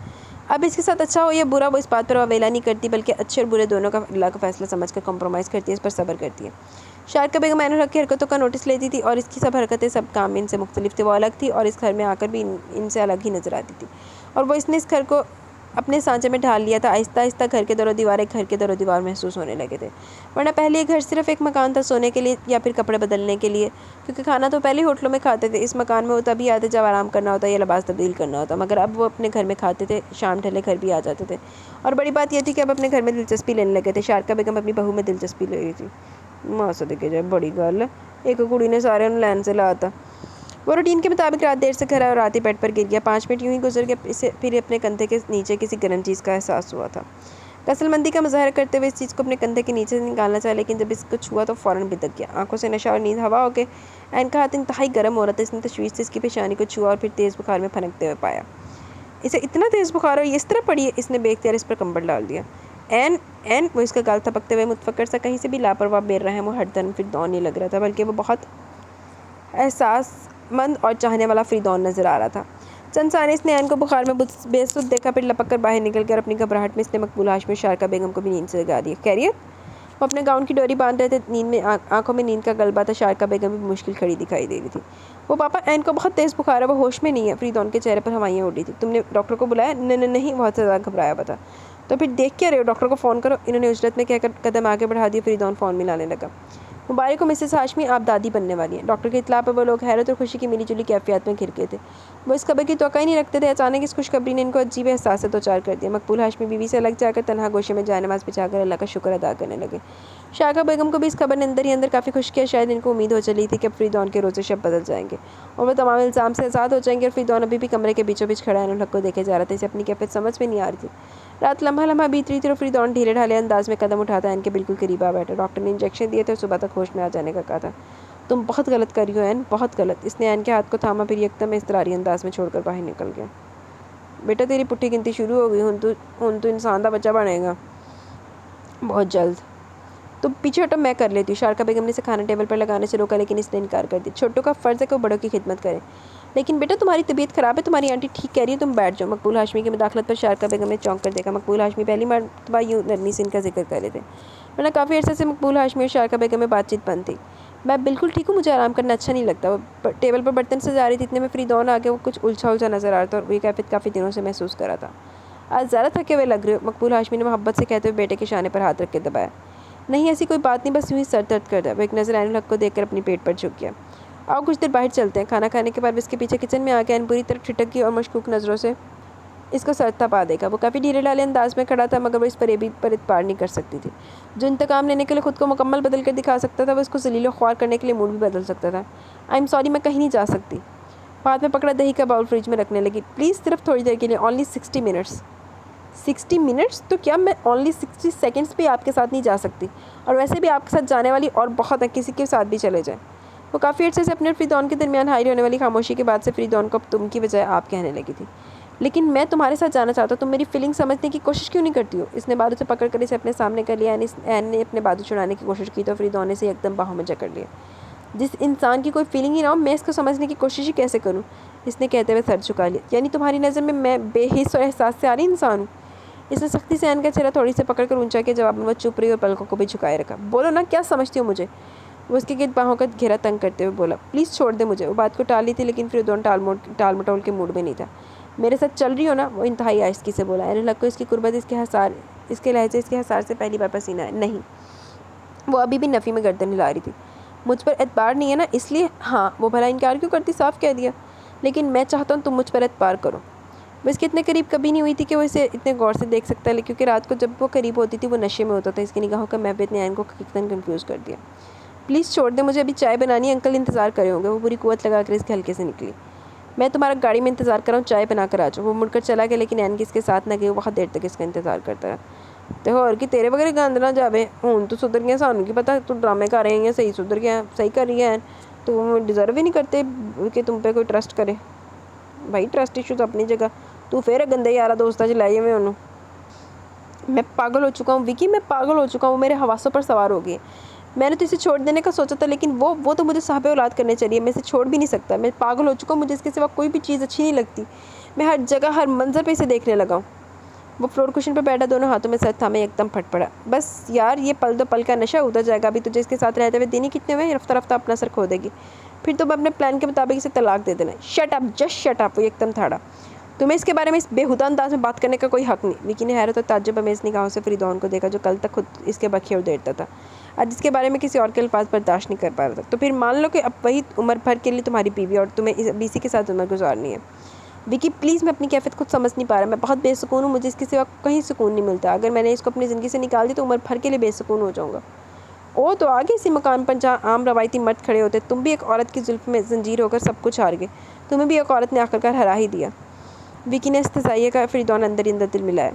اب اس کے ساتھ اچھا ہو یا برا، وہ اس بات پر واویلا نہیں کرتی، بلکہ اچھے اور برے دونوں کا اللہ کا فیصلہ سمجھ کر کمپرومائز کرتی ہے، اس پر صبر کرتی ہے۔ شارکا بیگم عین الحق کی حرکتوں کا نوٹس لیتی تھی اور اس کی سب حرکتیں سب کام ان سے مختلف تھے. وہ الگ تھی اور اس گھر میں آ کر بھی ان سے الگ ہی نظر آتی تھی اور وہ اس نے اس گھر کو اپنے سانچے میں ڈھال لیا تھا. آہستہ آہستہ گھر کے در و دیوار ایک گھر کے در و دیوار محسوس ہونے لگے تھے. ورنہ پہلے یہ گھر صرف ایک مکان تھا سونے کے لیے یا پھر کپڑے بدلنے کے لیے, کیونکہ کھانا تو پہلے ہوٹلوں میں کھاتے تھے. اس مکان میں وہ تبھی آتے جب آرام کرنا ہوتا یا لباس تبدیل کرنا ہوتا, مگر اب وہ اپنے گھر میں کھاتے تھے, شام ڈھلے گھر بھی آ جاتے تھے. اور بڑی بات یہ تھی کہ اب اپنے گھر میں دلچسپی لینے لگے تھے. شارکا بیگم اپنی بہو میں دلچسپی لے رہی تھی. ماں سے دیکھے جائے بڑی گل, ایک کڑی نے سارے لین سے لاتا. وہ روٹین کے مطابق رات دیر سے گھر آیا اور رات ہی بیڈ پر گر گیا. 5 منٹ یوں ہی گزر گئے, اسے پھر اپنے کندھے کے نیچے کسی گرم چیز کا احساس ہوا تھا. کسل مندی کا مظاہرہ کرتے ہوئے اس چیز کو اپنے کندھے کے نیچے سے نکالنا چاہا, لیکن جب اس کو چھوا تو فوراً بدک گیا. آنکھوں سے نشہ اور نیند ہوا ہو کے عین کا ہاتھ انتہائی گرم ہو رہا تھا. اس نے تشویش سے اس کی پیشانی کو چھوا اور پھر تیز بخار میں پھنکتے ہوئے پایا. اسے اتنا تیز بخار ہو, یہ اس طرح پڑی ہے. اس نے بے اختیار اس پر کمبل ڈال دیا. این وہ اس کا گال تھپکتے ہوئے متفکر سا, کہیں سے بھی لاپرواہ, بے رحم و ہٹ درن فریدون نہیں لگ رہا تھا, بلکہ وہ بہت احساس مند اور چاہنے والا فریدون نظر آ رہا تھا. چند ثانیے اس نے عین کو بخار میں بے سود دیکھا, پھر لپک کر باہر نکل کر اپنی گھبراہٹ میں اس نے مقبول ہاشمی شارکا بیگم کو بھی نیند سے جگا دیا. خیریت؟ وہ اپنے گاؤن کی ڈوری باندھ رہے تھے. نیند میں آنکھوں میں نیند کا غلبہ تھا. شارکا بیگم بھی مشکل کھڑی دکھائی دے رہی تھی. وہ پاپا, عین کو بہت تیز بخار ہے, وہ ہوش میں نہیں ہے. فریدون کے چہرے پر ہوائیاں اڑ رہی تھیں. تم نے ڈاکٹر کو بلایا؟ نہیں, بہت زیادہ گھبرایا ہوا تھا. تو پھر دیکھ کیا رہے ہو, ڈاکٹر کو فون کرو. انہوں نے اجرت میں کہہ کر قدم آگے بڑھا دیا. فریدون فون ملانے لگا. مبارک ہو مسز ہاشمی, آپ دادی بننے والی ہیں. ڈاکٹر کی اطلاع پر وہ لوگ حیرت اور خوشی کی ملی جلی کیفیات میں گھر گئے تھے. وہ اس خبر کی توقع ہی نہیں رکھتے تھے. اچانک اس خوشخبری نے ان کو عجیب احساس سے دوچار کر دیا. مقبول ہاشمی بیوی سے الگ جا کر تنہا گوشے میں جائے نماز بچھا کر اللہ کا شکر ادا کرنے لگے. شارکا بیگم کو بھی اس خبر نے اندر ہی اندر کافی خوش کیا. شاید ان کو امید ہو چلی تھی کہ اب فریدون کے روزے شب بدل جائیں گے اور وہ تمام الزام سے آزاد ہو جائیں گے. اور فریدون ابھی بھی کمرے کے بیچوں بیچ کھڑا عین الحق کو دیکھے جا رہا تھا. اسے اپنی کیفیت سمجھ میں نہیں آ رہی تھی. رات لمحہ لمحہ بیت رہی تھی اور فریدون ڈھیلے ڈھالے انداز میں قدم اٹھاتا عین کے بالکل قریب آ بیٹھا. ڈاکٹر نے انجیکشن دیے تھے اور صبح تک ہوش میں آ جانے کا کہا تھا. تم بہت غلط کر رہی ہو عین, بہت غلط. اس نے عین کے ہاتھ کو تھاما, پھر یکدم اضطراری انداز میں چھوڑ کر باہر نکل گیا. بیٹا تیری پٹھی گنتی شروع ہو گئی, ہن تو انسان دا بچہ بنے گا بہت جلد. تم پیچھے ہٹو, میں کر لیتی ہوں. شارکا بیگم نے اسے کھانا ٹیبل پر لگانے سے روکا, لیکن اس نے انکار کر دیا. چھوٹوں کا فرض ہے کہ وہ بڑوں کی خدمت کرے. لیکن بیٹا تمہاری طبیعت خراب ہے, تمہاری آنٹی ٹھیک کہہ رہی ہے, تم بیٹھ جاؤ. مقبول ہاشمی کی مداخلت پر شارکا بیگم نے چونک کر دیکھا. مقبول ہاشمی پہلی مرتبہ یوں نرمی سے ان کا ذکر کر رہے تھے, ورنہ کافی عرصے سے مقبول ہاشمی اور شارکا بیگم میں بات چیت بند تھی. میں بالکل ٹھیک ہوں, مجھے آرام کرنا اچھا نہیں لگتا. وہ ٹیبل پر برتن سے جا رہی تھی. اتنے میں فریدون آ کے وہ کچھ الجھا نظر آ رہا تھا اور وہ یہ کیفیت کافی دنوں سے محسوس کر رہا تھا. آج زیادہ تھکے ہوئے لگ رہے ہو, مقبول ہاشمی نے محبت سے کہتے ہوئے بیٹے کے شانے پر ہاتھ رکھ کے دبایا. نہیں ایسی کوئی بات نہیں, بس یوں ہی سر درد کر رہا. وہ ایک نظر عین الحق کو دیکھ کر اپنی پیٹ پر جھک گیا. آؤ کچھ دیر باہر چلتے ہیں. کھانا کھانے کے بعد اس کے پیچھے کچن میں آ کے عین بری طرح ٹھٹک گئی اور مشکوک نظروں سے اس کو سر تپا دیکھا. وہ کافی ڈھیلے ڈھالے انداز میں کھڑا تھا, مگر وہ اس پر اعتبار نہیں کر سکتی تھی. جو انتقام لینے کے لیے خود کو مکمل بدل کر دکھا سکتا تھا, وہ اس کو ذلیل و خوار کرنے کے لیے موڈ بھی بدل سکتا تھا. آئی ایم سوری, میں کہیں نہیں جا سکتی. ہاتھ میں پکڑا دہی کا باؤل فریج میں رکھنے لگی. پلیز صرف تھوڑی دیر کے لیے, اونلی 60 منٹس. 60 منٹس تو کیا, میں اونلی 60 سیکنڈس بھی آپ کے ساتھ نہیں جا سکتی, اور ویسے بھی آپ کے ساتھ جانے والی اور بہت ہیں, کسی کے ساتھ بھی چلے جائیں. وہ کافی عرصے سے اپنے اور فریدون کے درمیان حائل ہونے والی خاموشی کے بعد سے فریدون کو اب تم کی بجائے آپ کہنے لگی تھی. لیکن میں تمہارے ساتھ جانا چاہتا ہوں, تم میری فیلنگ سمجھنے کی کوشش کیوں نہیں کرتی ہو. اس نے بازو سے پکڑ کر اسے اپنے سامنے کر لیا. عین نے اپنے بازو چھڑانے کی کوشش کی تو فریدون نے اسے ایک دم باہوں میں جکڑ لیا. جس انسان کی کوئی فیلنگ ہی نہ ہو, میں اس کو سمجھنے کی کوشش ہی کیسے کروں. اس نے کہتے ہوئے سر جھکا لیا. یعنی تمہاری نظر میں بے حس اور احساس سے آ رہی انسان ہوں. اس نے سختی سے عین کا چہرہ تھوڑی سے پکڑ کر اونچا کیا. جواب میں وہ چپ رہی اور پلکوں کو بھی جھکائے رکھا. بولو نا, کیا سمجھتی ہو مجھے. وہ اس کے گرد باہوں کا گھیرا تنگ کرتے ہوئے بولا. پلیز چھوڑ دے مجھے. وہ بات کو ٹال لی تھی, لیکن فریدون ٹال مٹول کے موڈ میں نہیں تھا. میرے ساتھ چل رہی ہو نا, وہ انتہائی آہستگی سے بولا. عین الحق کو اس کی قربت, اس کے لہجے, اس کے حصار سے پہلی بار پسینہ ہے. نہیں. وہ ابھی بھی نفی میں گردن ہلا رہی تھی. مجھ پر اعتبار نہیں ہے نا, اس لیے. ہاں, وہ بھلا انکار کیوں کرتی, صاف کہہ دیا. لیکن میں چاہتا ہوں تم مجھ پر اعتبار کرو. وہ اس کے اتنے قریب کبھی نہیں ہوئی تھی کہ وہ اسے اتنے غور سے دیکھ سکتا ہے, کیونکہ رات کو جب وہ قریب ہوتی تھی وہ نشے میں ہوتا تھا. اس کی نگاہوں کا محبت نے عین کو حقیقتاً کنفیوز کر دیا. پلیز چھوڑ دے مجھے, ابھی چائے بنانی ہے, انکل انتظار کرے ہوں گے. وہ پوری قوت لگا کر اس کے حلقے سے نکلی. میں تمہارا گاڑی میں انتظار کر رہا ہوں, چائے بنا کر آ جاؤ. وہ مڑ کر چلا گیا, لیکن عین کی اس کے ساتھ نہ گئی. وہ بہت دیر تک اس کا انتظار کرتا رہا. تو اور کہ تیرے وغیرہ گند نہ جاوے, ہوں تو سدھر گیا, سانوں کی پتہ تو ڈرامے کر رہے ہیں, صحیح سدھر گیا, صحیح کر رہی ہے. تو وہ ڈیزرو ہی نہیں کرتے کہ تم پہ کوئی ٹرسٹ کرے. بھائی ٹرسٹ ایشوز اپنی جگہ, تو پھر گندے یارا دوستہ چلائیے میں انہوں. میں پاگل ہو چکا ہوں وکی, میں پاگل ہو چکا ہوں. میرے حواسوں پر سوار ہو گئی. میں نے تو اسے چھوڑ دینے کا سوچا تھا, لیکن وہ تو مجھے صاحب اولاد کرنے چاہیے. میں اسے چھوڑ بھی نہیں سکتا. میں پاگل ہو چکا ہوں, مجھے اس کے سوا کوئی بھی چیز اچھی نہیں لگتی. میں ہر جگہ, ہر منظر پہ اسے دیکھنے لگا ہوں. وہ فلور کشن پہ بیٹھا دونوں ہاتھوں میں سر تھامے ایک دم پھٹ پڑا. بس یار یہ پل دو پل کا نشہ اتر جائے گا. ابھی تجھے اس کے ساتھ رہتے ہوئے دن ہی کتنے ہوئے, رفتہ رفتہ اپنا سر کھو دے گی. پھر تم اپنے پلان کے مطابق اسے طلاق دے دینا. Shut up, just shirt up. وہ ایک دم تھاڑا. تمہیں اس کے بارے میں اس بےہودہ انداز میں بات کرنے کا کوئی حق نہیں. وکی نے حیرت اور تعجب امیز نگاہوں سے فریدون کو دیکھا جو کل تک خود اس کے بخیے ادھیڑتا تھا, آج اس کے بارے میں کسی اور کے الفاظ برداشت نہیں کر پا رہا تھا. تو پھر مان لو کہ اب وہی عمر بھر کے لیے تمہاری بیوی اور تمہیں ابھی اسی کے ساتھ عمر گزارنی ہے. وکی پلیز, میں اپنی کیفیت خود سمجھ نہیں پا رہا. میں بہت بے سکون ہوں, مجھے اس کے سوا کہیں سکون نہیں ملتا. اگر میں نے اس کو اپنی زندگی سے نکال دی تو عمر بھر کے لیے بے سکون ہو جاؤں گا. او تو آگے اسی مقام پر جہاں عام روایتی مرد کھڑے ہوتے. تم بھی ایک عورت کی زلف میں زنجیر ہو کر سب کچھ ہار گئے. تمہیں بھی ایک عورت نے آخرکار ہرا ہی دیا. وکی نے استحضائیہ کا فریدون اندر ہی اندر دل ملایا.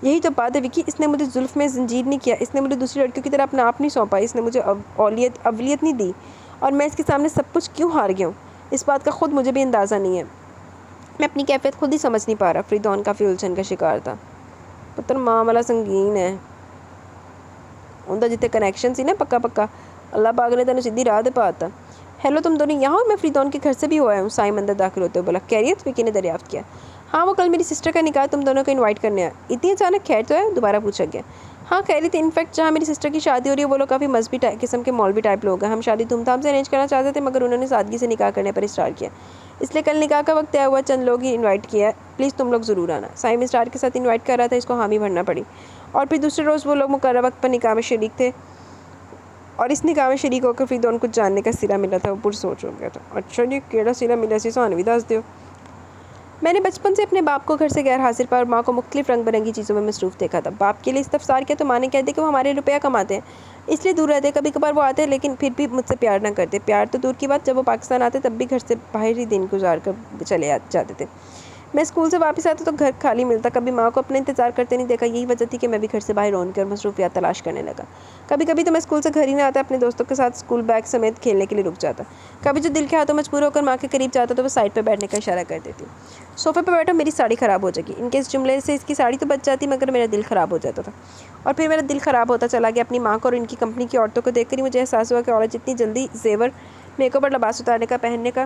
یہی تو بات ہے وکی, اس نے مجھے زلف میں زنجیر نہیں کیا, اس نے مجھے دوسری لڑکیوں کی طرح اپنا آپ نہیں سونپا, اس نے مجھے اولیت نہیں دی, اور میں اس کے سامنے سب کچھ کیوں ہار گیا ہوں, اس بات کا خود مجھے بھی اندازہ نہیں ہے. میں اپنی کیفیت خود ہی سمجھ نہیں پا رہا. فریدون کافی الجھن کا شکار تھا. پتر معاملہ سنگین ہے. اندر جتنے کنیکشن سی نا پکا پکا, اللہ پاک نے تینوں سیدھی راہ دے پاتا. ہیلو تم دونوں یہاں ہو؟ میں فریدون کے گھر سے بھی ہوا ہوں. سائم اندر داخل ہوتے ہوئے بولا. خیریت؟ وکی نے دریافت کیا. ہاں, وہ کل میری سسٹر کا نکاح, تم دونوں کو انوائٹ کرنے آیا. اتنی اچانک؟ خیر تو ہے؟ دوبارہ پوچھا گیا. ہاں خیریت. انفیکٹ جہاں میری سسٹر کی شادی ہو رہی ہے وہ لوگ کافی مذہبی قسم کے مولوی ٹائپ لوگ ہیں. ہم شادی دھوم دھام سے ارینج کرنا چاہتے تھے مگر انہوں نے سادگی سے نکاح کرنے پر اسٹار کیا, اس لیے کل نکاح کا وقت طے ہوا, چند لوگ ہی انوائٹ کیا ہے. پلیز تم لوگ ضرور آنا. سائم اسٹار کے ساتھ انوائٹ کر رہا تھا, اس کو حامی بھرنا پڑی. اور پھر دوسرے روز وہ لوگ مقررہ وقت پر نکاح میں شریک تھے, اور اس نکاح میں شریک ہو کر فریدون کو جاننے کا سرا ملا تھا. وہ پرسوچ ہو گیا تھا. اچھا جی, کیڑا سرا ملا سی سانوی دس دیو. میں نے بچپن سے اپنے باپ کو گھر سے غیر حاضر پا اور ماں کو مختلف رنگ برنگی چیزوں میں مصروف دیکھا تھا. باپ کے لیے استفسار کیا تو ماں نے کہہ دیا کہ وہ ہمارے روپیہ کماتے ہیں, اس لیے دور رہتے. کبھی کبھار وہ آتے لیکن پھر بھی مجھ سے پیار نہ کرتے. پیار تو دور کی بات, جب وہ پاکستان آتے تب بھی گھر سے باہر ہی دن گزار کر چلے جاتے تھے. میں اسکول سے واپس آتا تو گھر خالی ملتا. کبھی ماں کو اپنا انتظار کرتے نہیں دیکھا. یہی وجہ تھی کہ میں بھی گھر سے باہر ہون کر مصروفیات تلاش کرنے لگا. کبھی کبھی تو میں اسکول سے گھر ہی نہ آتا, اپنے دوستوں کے ساتھ اسکول بیگ سمیت کھیلنے کے لیے رک جاتا. کبھی جو دل کے ہاتھوں مجبور ہو کر ماں کے قریب جاتا تو وہ سائڈ پہ بیٹھنے کا اشارہ کر دیتی. صوفے پہ بیٹھو, میری ساڑی خراب ہو جائے گی. ان کے اس جملے سے اس کی ساڑی تو بچ جاتی مگر میرا دل خراب ہو جاتا تھا. اور پھر میرا دل خراب ہوتا چلا گیا. اپنی ماں کو اور ان کی کمپنی کی عورتوں کو دیکھ کر ہی مجھے احساس ہوا کہ عورت جتنی جلدی زیور, میک اپ اور لباس اتارنے کا پہننے کا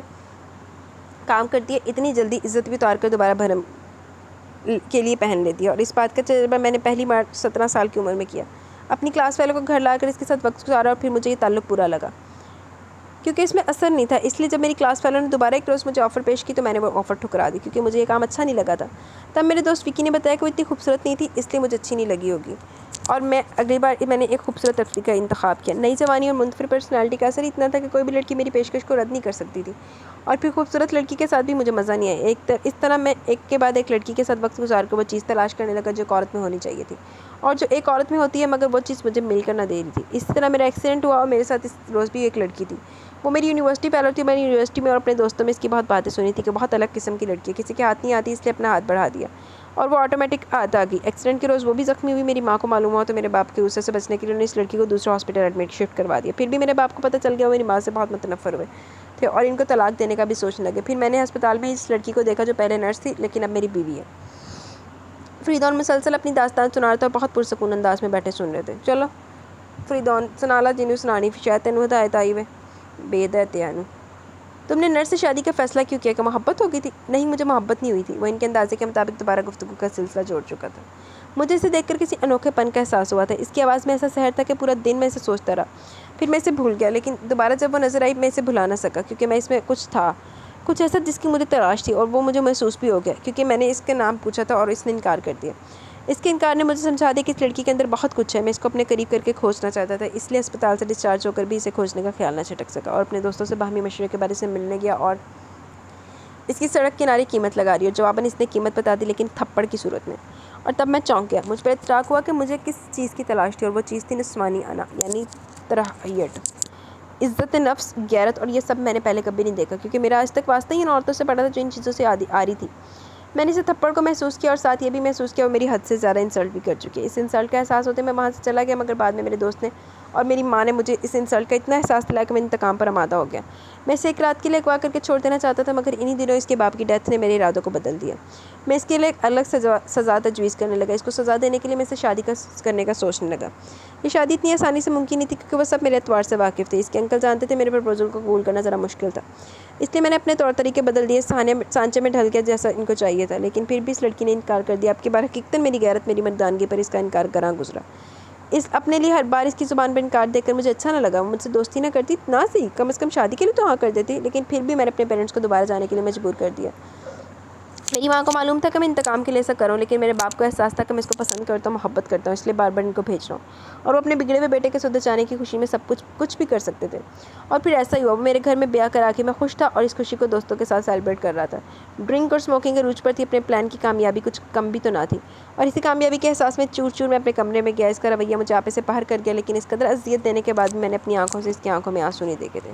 کام کرتی ہے, اتنی جلدی عزت بھی اتار کر دوبارہ بھرم کے لیے پہن لیتی ہے. اور اس بات کا تجربہ میں نے پہلی بار 17 سال کی عمر میں کیا. اپنی کلاس والوں کو گھر لا کر اس کے ساتھ وقت گزارا, اور پھر مجھے یہ تعلق برا لگا کیونکہ اس میں اثر نہیں تھا. اس لیے جب میری کلاس والوں نے دوبارہ ایک روز مجھے آفر پیش کی تو میں نے وہ آفر ٹھکرا دی کیونکہ مجھے یہ کام اچھا نہیں لگا تھا. تب میرے دوست وکی نے بتایا کہ وہ اتنی خوبصورت نہیں تھی, اس لیے مجھے اچھی نہیں لگی ہوگی. اور اگلی بار میں نے ایک خوبصورت تفریح کا انتخاب کیا. نئی جوانی اور منفرد پرسنالٹی کا اثر اتنا تھا کہ کوئی بھی لڑکی میری پیشکش کو رد نہیں کر سکتی تھی. اور پھر خوبصورت لڑکی کے ساتھ بھی مجھے مزہ نہیں آیا. اس طرح میں ایک کے بعد ایک لڑکی کے ساتھ وقت گزار کر وہ چیز تلاش کرنے لگا جو ایک عورت میں ہونی چاہیے تھی, اور جو ایک عورت میں ہوتی ہے مگر وہ چیز مجھے مل کر نہ دے رہی تھی. اس طرح میرا ایکسیڈنٹ ہوا اور میرے ساتھ اس روز بھی ایک لڑکی تھی. وہ میری یونیورسٹی فیلو تھی. میں نے یونیورسٹی میں اور اپنے دوستوں میں اس کی بہت باتیں سنی تھی کہ بہت الگ قسم کی لڑکی ہے, کسی کے ہاتھ نہیں آتی اس لیے اپنا ہاتھ بڑھا دیا اور وہ آٹومیٹک آ گئی. ایکسیڈنٹ کے روز وہ بھی زخمی ہوئی. میری ماں کو معلوم ہوا تو میرے باپ کے غصے سے بچنے کے لیے انہوں نے اس لڑکی کو دوسرے ہاسپٹل ایڈمٹ شفٹ کروا دیا. پھر بھی میرے باپ کو پتہ چل گیا, وہ میری ماں سے بہت متنفر ہوئے تھے اور ان کو طلاق دینے کا بھی سوچنے لگے. پھر میں نے ہسپتال میں اس لڑکی کو دیکھا جو پہلے نرس تھی لیکن اب میری بیوی ہے. فریدون مسلسل اپنی داستان سنا رہا تھا اور بہت پرسکون انداز میں بیٹھے سن رہے تھے. چلو فریدون سنالا جنوں سنانی شاید تینوں ہدایت آئی وے. بے دہتیانو, تم نے نرس سے شادی کا فیصلہ کیوں کیا؟ کہ محبت ہو گئی تھی؟ نہیں, مجھے محبت نہیں ہوئی تھی. وہ ان کے اندازے کے مطابق دوبارہ گفتگو کا سلسلہ جوڑ چکا تھا. مجھے اسے دیکھ کر کسی انوکھے پن کا احساس ہوا تھا. اس کی آواز میں ایسا سحر تھا کہ پورا دن میں اسے سوچتا رہا. پھر میں اسے بھول گیا, لیکن دوبارہ جب وہ نظر آئی میں اسے بھلا نہ سکا کیونکہ میں اس میں کچھ تھا, کچھ ایسا جس کی مجھے تلاش تھی, اور وہ مجھے محسوس بھی ہو گیا کیونکہ میں نے اس کا نام پوچھا تھا اور اس نے انکار کر دیا. اس کے انکار نے مجھے سمجھا دیا کہ اس لڑکی کے اندر بہت کچھ ہے. میں اس کو اپنے قریب کر کے کھوجنا چاہتا تھا, اس لیے اسپتال سے ڈسچارج ہو کر بھی اسے کھوجنے کا خیال نہ چھٹک سکا اور اپنے دوستوں سے باہمی مشورے کے بارے سے ملنے گیا اور اس کی سڑک کنارے قیمت لگا رہی اور جواباً اس نے قیمت بتا دی لیکن تھپڑ کی صورت میں. اور تب میں چونک گیا. مجھ پر اطلاق ہوا کہ مجھے کس چیز کی تلاش تھی, اور وہ چیز تھی نسوانی انا, یعنی ترہیت, عزت نفس, غیرت. اور یہ سب میں نے پہلے کبھی نہیں دیکھا کیونکہ میرا آج تک واسطہ ہی ان عورتوں سے پڑا تھا جو ان چیزوں سے آ رہی تھی. میں نے اسے تھپڑ کو محسوس کیا اور ساتھ یہ بھی محسوس کیا وہ میری حد سے زیادہ انسلٹ بھی کر چکی ہے. اس انسلٹ کا احساس ہوتے میں وہاں سے چلا گیا مگر بعد میں میرے دوست نے اور میری ماں نے مجھے اس انسلٹ کا اتنا احساس دلایا کہ میں انتقام پر آمادہ ہو گیا. میں اسے ایک رات کے لیے اغوا کر کے چھوڑ دینا چاہتا تھا، مگر انہی دنوں اس کے باپ کی ڈیتھ نے میرے ارادوں کو بدل دیا۔ میں اس کے لیے ایک الگ سزا تجویز کرنے لگا۔ اس کو سزا دینے کے لیے میں اسے شادی کرنے کا سوچنے لگا۔ یہ شادی اتنی آسانی سے ممکن نہیں تھی کیونکہ وہ سب میرے اعتبار سے واقف تھے۔ اس کے انکل جانتے تھے میرے پرپوزل کو قبول کرنا ذرا مشکل تھا، اس لیے میں نے اپنے طور طریقے بدل دیے، سانچے میں ڈھل گیا جیسا ان کو چاہیے تھا، لیکن پھر بھی اس لڑکی نے انکار کر دیا۔ اب کی بار حقیقتاً میری غیرت، میری مردانگی پر اس کا انکار گراں گزرا۔ اپنے لیے ہر بار اس کی زبان پر انکار دیکھ کر مجھے اچھا نہ لگا۔ وہ مجھ سے دوستی نہ کرتی، نہ سی کم از کم شادی کے لیے تو ہاں کر دیتی، لیکن پھر بھی میں نے اپنے پیرنٹس کو دوبارہ جانے کے لیے مجبور کر دیا۔ میری ماں کو معلوم تھا کہ میں انتقام کے لیے ایسا کروں، لیکن میرے باپ کو احساس تھا کہ میں اس کو پسند کرتا ہوں، محبت کرتا ہوں، اس لیے بار بار ان کو بھیج رہا ہوں، اور وہ اپنے بگڑے ہوئے بیٹے کے سودے جانے کی خوشی میں سب کچھ بھی کر سکتے تھے۔ اور پھر ایسا ہی ہوا، وہ میرے گھر میں بیاہ کرا کے میں خوش تھا اور اس خوشی کو دوستوں کے ساتھ سیلیبریٹ کر رہا تھا۔ ڈرنک اور اسموکنگ عروج پر تھی، اپنے پلان کی کامیابی کچھ کم بھی تو نہ تھی، اور اسی کامیابی کے احساس میں چور چور میں اپنے کمرے میں گیا۔ اس کا رویہ مجھے آپے سے باہر کر گیا، لیکن اس قدر اذیت دینے کے بعد بھی میں نے اپنی آنکھوں سے اس کی آنکھوں میں آنسو نہیں دیکھے تھے،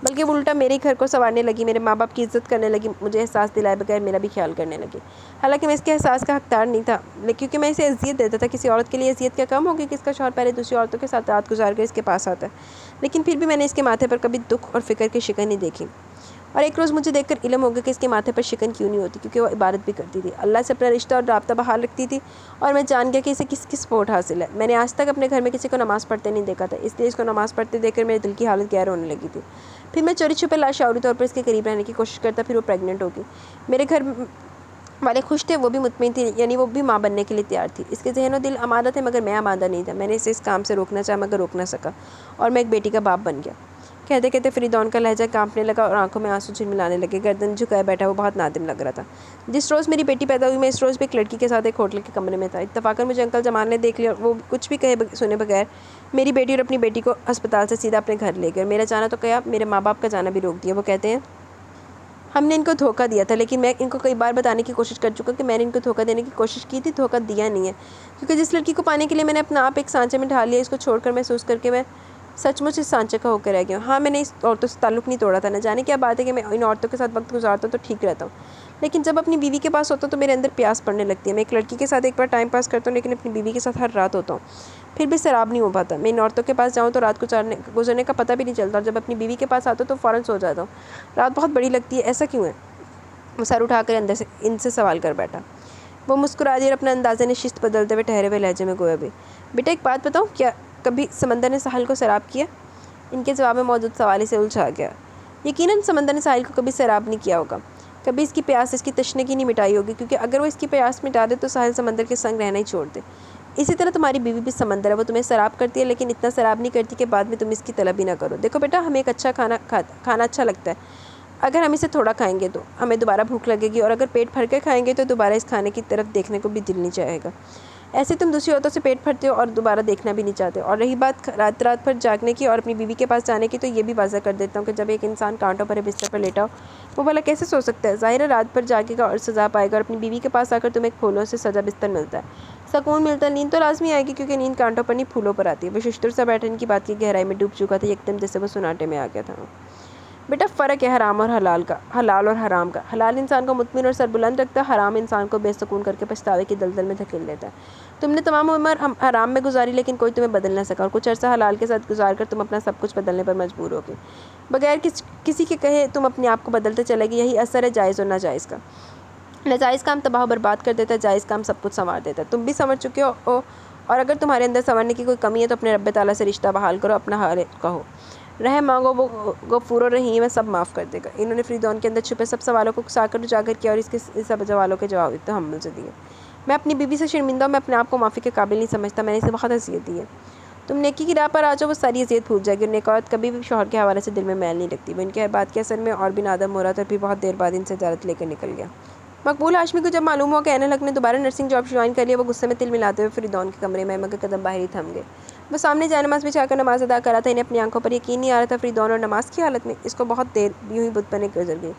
بلکہ وہ الٹا میرے گھر کو سنوارنے لگی، میرے ماں باپ کی عزت کرنے لگی، مجھے احساس دلائے بغیر میرا بھی خیال کرنے لگی۔ حالانکہ میں اس کے احساس کا حقدار نہیں تھا، کیونکہ میں اسے اذیت دیتا تھا۔ کسی عورت کے لیے اذیت کیا کم ہوگی کہ اس کا شوہر پہلے دوسری عورتوں کے ساتھ رات گزار کر اس کے پاس آتا ہے، لیکن پھر بھی میں نے اس کے ماتھے پر کبھی دکھ اور فکر کی شکن نہیں دیکھی۔ اور ایک روز مجھے دیکھ کر علم ہو گیا کہ اس کے ماتھے پر شکن کیوں نہیں ہوتی، کیونکہ وہ عبادت بھی کرتی تھی، اللہ سے اپنا رشتہ اور رابطہ بحال رکھتی تھی، اور میں جان گیا کہ اسے کس سپورٹ حاصل ہے۔ میں نے آج تک اپنے گھر میں کسی کو نماز پڑھتے نہیں دیکھا تھا، اس لیے اس کو نماز پڑھتے دیکھ کر میرے دل کی حالت گہر ہونے لگی تھی۔ پھر میں چوری چھپے لاشعوری طور پر اس کے قریب رہنے کی کوشش کرتا، پھر وہ پریگننٹ ہو گئی۔ میرے گھر والے خوش تھے، وہ بھی مطمئن تھی، یعنی وہ بھی ماں بننے کے لیے تیار تھی۔ اس کے ذہن و دل آمادہ تھے، مگر میں آمادہ نہیں تھا۔ میں نے اسے اس کام سے روکنا چاہا، مگر روک نہ سکا، اور میں ایک بیٹی کا باپ بن گیا۔ کہتے کہتے فریدون کا لہجہ کانپنے لگا اور آنکھوں میں آنسو جھلملانے لگے، گردن جھکائے بیٹھا، وہ بہت نادم لگ رہا تھا۔ جس روز میری بیٹی پیدا ہوئی، میں اس روز بھی ایک لڑکی کے ساتھ ایک ہوٹل کے کمرے میں تھا۔ اتفاقاً مجھے انکل جمال نے دیکھ لیا، اور وہ کچھ بھی کہے سنے بغیر میری بیٹی اور اپنی بیٹی کو ہسپتال سے سیدھا اپنے گھر لے گئے۔ میرا جانا تو کیا، میرے ماں باپ کا جانا بھی روک دیا۔ وہ کہتے ہیں ہم نے ان کو دھوکہ دیا تھا، لیکن میں ان کو کئی بار بتانے کی کوشش کر چکا کہ میں نے ان کو دھوکہ دینے کی کوشش کی تھی، دھوکہ دیا نہیں ہے، کیونکہ جس لڑکی کو پانے کے لیے میں نے اپنا آپ ایک سانچے میں ڈھال لیا، اس کو چھوڑ کر محسوس کر کے میں سچ مچ اس سانچے کا ہو کے رہ گیا ہوں۔ ہاں، میں نے اس عورتوں سے تعلق نہیں توڑا تھا، نہ جانے کیا بات ہے کہ میں ان عورتوں کے ساتھ وقت گزارتا ہوں تو ٹھیک رہتا ہوں، لیکن جب اپنی بیوی کے پاس ہوتا ہوں تو میرے اندر پیاس پڑنے لگتی ہے۔ میں ایک لڑکی کے ساتھ ایک بار ٹائم پاس کرتا ہوں، لیکن اپنی بیوی کے ساتھ ہر رات ہوتا ہوں، پھر بھی سیراب نہیں ہو پاتا۔ میں ان عورتوں کے پاس جاؤں تو رات گزرنے کا پتہ بھی نہیں چلتا، اور جب اپنی بیوی کے پاس آتا ہوں تو فوراً سو جاتا ہوں۔ رات بہت بڑی لگتی ہے، ایسا کیوں ہے؟ وہ سر اٹھا کر ان سے سوال کر بیٹھا۔ وہ مسکرا دی اور اپنا انداز نشست بدلتے ہوئے ٹھہرے ہوئے لہجے میں گویا بھی، بیٹا ایک بات بتاؤں، کیا کبھی سمندر نے ساحل کو سیراب کیا؟ ان کے جواب میں موجود سوال سے الجھا گیا۔ یقیناً سمندر نے ساحل کو کبھی سیراب نہیں کیا ہوگا، کبھی اس کی پیاس، اس کی تشنگی نہیں مٹائی ہوگی، کیونکہ اگر وہ اس کی پیاس مٹا دے تو ساحل سمندر کے سنگ رہنا ہی چھوڑ دے۔ اسی طرح تمہاری بیوی بھی سمندر ہے، وہ تمہیں سیراب کرتی ہے، لیکن اتنا سیراب نہیں کرتی کہ بعد میں تم اس کی طلب ہی نہ کرو۔ دیکھو بیٹا، ہمیں ایک اچھا کھانا اچھا لگتا ہے، اگر ہم اسے تھوڑا کھائیں گے تو ہمیں دوبارہ بھوک لگے گی، اور اگر پیٹ بھر کے کھائیں گے تو دوبارہ اس کھانے کی طرف دیکھنے کو بھی دل نہیں چاہے گا۔ ایسے تم دوسری عورتوں سے پیٹ بھرتے ہو اور دوبارہ دیکھنا بھی نہیں چاہتے۔ اور رہی بات رات بھر جاگنے کی اور اپنی بیوی کے پاس جانے کی، تو یہ بھی واضح کر دیتا ہوں کہ جب ایک انسان کانٹوں پر بستر پر لیٹا ہو، وہ بھلا کیسے سو سکتا ہے؟ ظاہر ہے رات بھر جاگے گا اور سزا پائے گا، اور اپنی بیوی کے پاس آ کر تمہیں ایک پھولوں سے سجا بستر ملتا ہے، سکون ملتا ہے، نیند تو لازمی آئے گی، کیونکہ نیند کانٹوں پر نہیں پھولوں پر آتی ہے۔ وہ ششتر سا بیٹھا ان کی بات کی گہرائی میں ڈوب چکا تھا، یکدم جیسے وہ سناٹے میں آ گیا تھا۔ بیٹا فرق ہے حرام اور حلال اور حرام کا۔ حلال انسان کو مطمئن اور سربلند رکھتا ہے، حرام انسان کو بے سکون کر کے پچھتاوے کی دلدل میں دھکیل دیتا ہے۔ تم نے تمام عمر حرام میں گزاری، لیکن کوئی تمہیں بدل نہ سکا، اور کچھ عرصہ حلال کے ساتھ گزار کر تم اپنا سب کچھ بدلنے پر مجبور ہو گئے، بغیر کسی کے کہے تم اپنے آپ کو بدلتے چلے گئے۔ یہی اثر ہے جائز اور ناجائز کا۔ ناجائز کام تباہ و برباد کر دیتا ہے، جائز کام سب کچھ سنوار دیتا ہے۔ تم بھی سنور چکے ہو، اور اگر تمہارے اندر سنورنے کی کوئی کمی ہے تو اپنے رب تعالیٰ سے رشتہ بحال کرو، اپنا حال کہو، رحم مانگو، وہ غفور و رحیم ہے، سب معاف کر دے گا۔ انہوں نے فریدون کے اندر چھپے سب سوالوں کو اکسا کر اجاگر کیا اور اس کے سب سوالوں کے جواب تحمل سے دیے۔ میں اپنی بیوی سے شرمندہ ہوں، میں اپنے آپ کو معافی کے قابل نہیں سمجھتا، میں نے اسے بہت اذیت دی ہے۔ تم نیکی کی راہ پر آ جاؤ، وہ ساری اذیت بھول جائے گی، اور نیک عورت کبھی بھی شوہر کے حوالے سے دل میں میل نہیں رکھتی۔ وہ ان کے بات کے اثر میں اور بھی نادم ہو رہا تھا، اور پھر بہت دیر بعد ان سے اجازت لے کر نکل گیا۔ مقبول ہاشمی کو جب معلوم ہوا کہ عین الحق نے دوبارہ نرسنگ جاب جوائن کر لیا، وہ غصے میں تل ملاتے ہوئے فریدون کے کمرے میں، مگر قدم باہر ہی تھم گئے۔ وہ سامنے جائے نماز بچھا کر نماز ادا کر رہا تھا، انہیں اپنی آنکھوں پر یقین نہیں آ رہا تھا، فریدون اور نماز کی حالت میں۔ اس کو بہت دیر یوں ہی بت بنے گزر گئی۔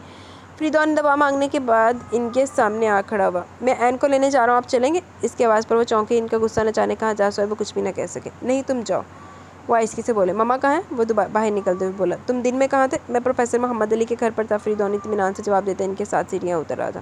فریدون نے دعا مانگنے کے بعد ان کے سامنے آ کھڑا ہوا۔ میں عین کو لینے جا رہا ہوں، آپ چلیں گے؟ اس کی آواز پر وہ چونکے، ان کا غصہ نہ جانے کہاں جا سوئے، وہ کچھ بھی نہ کہہ سکے۔ نہیں، تم جاؤ، وہ آہستگی سے بولے۔ مما کہاں ہیں؟ وہ باہر نکلتے ہوئے بولا۔ تم دن میں کہاں تھے؟ میں پروفیسر محمد علی کے گھر پر تھا، فریدون اطمینان سے جواب دیتا ان کے ساتھ سیڑھیاں اتر رہا تھا۔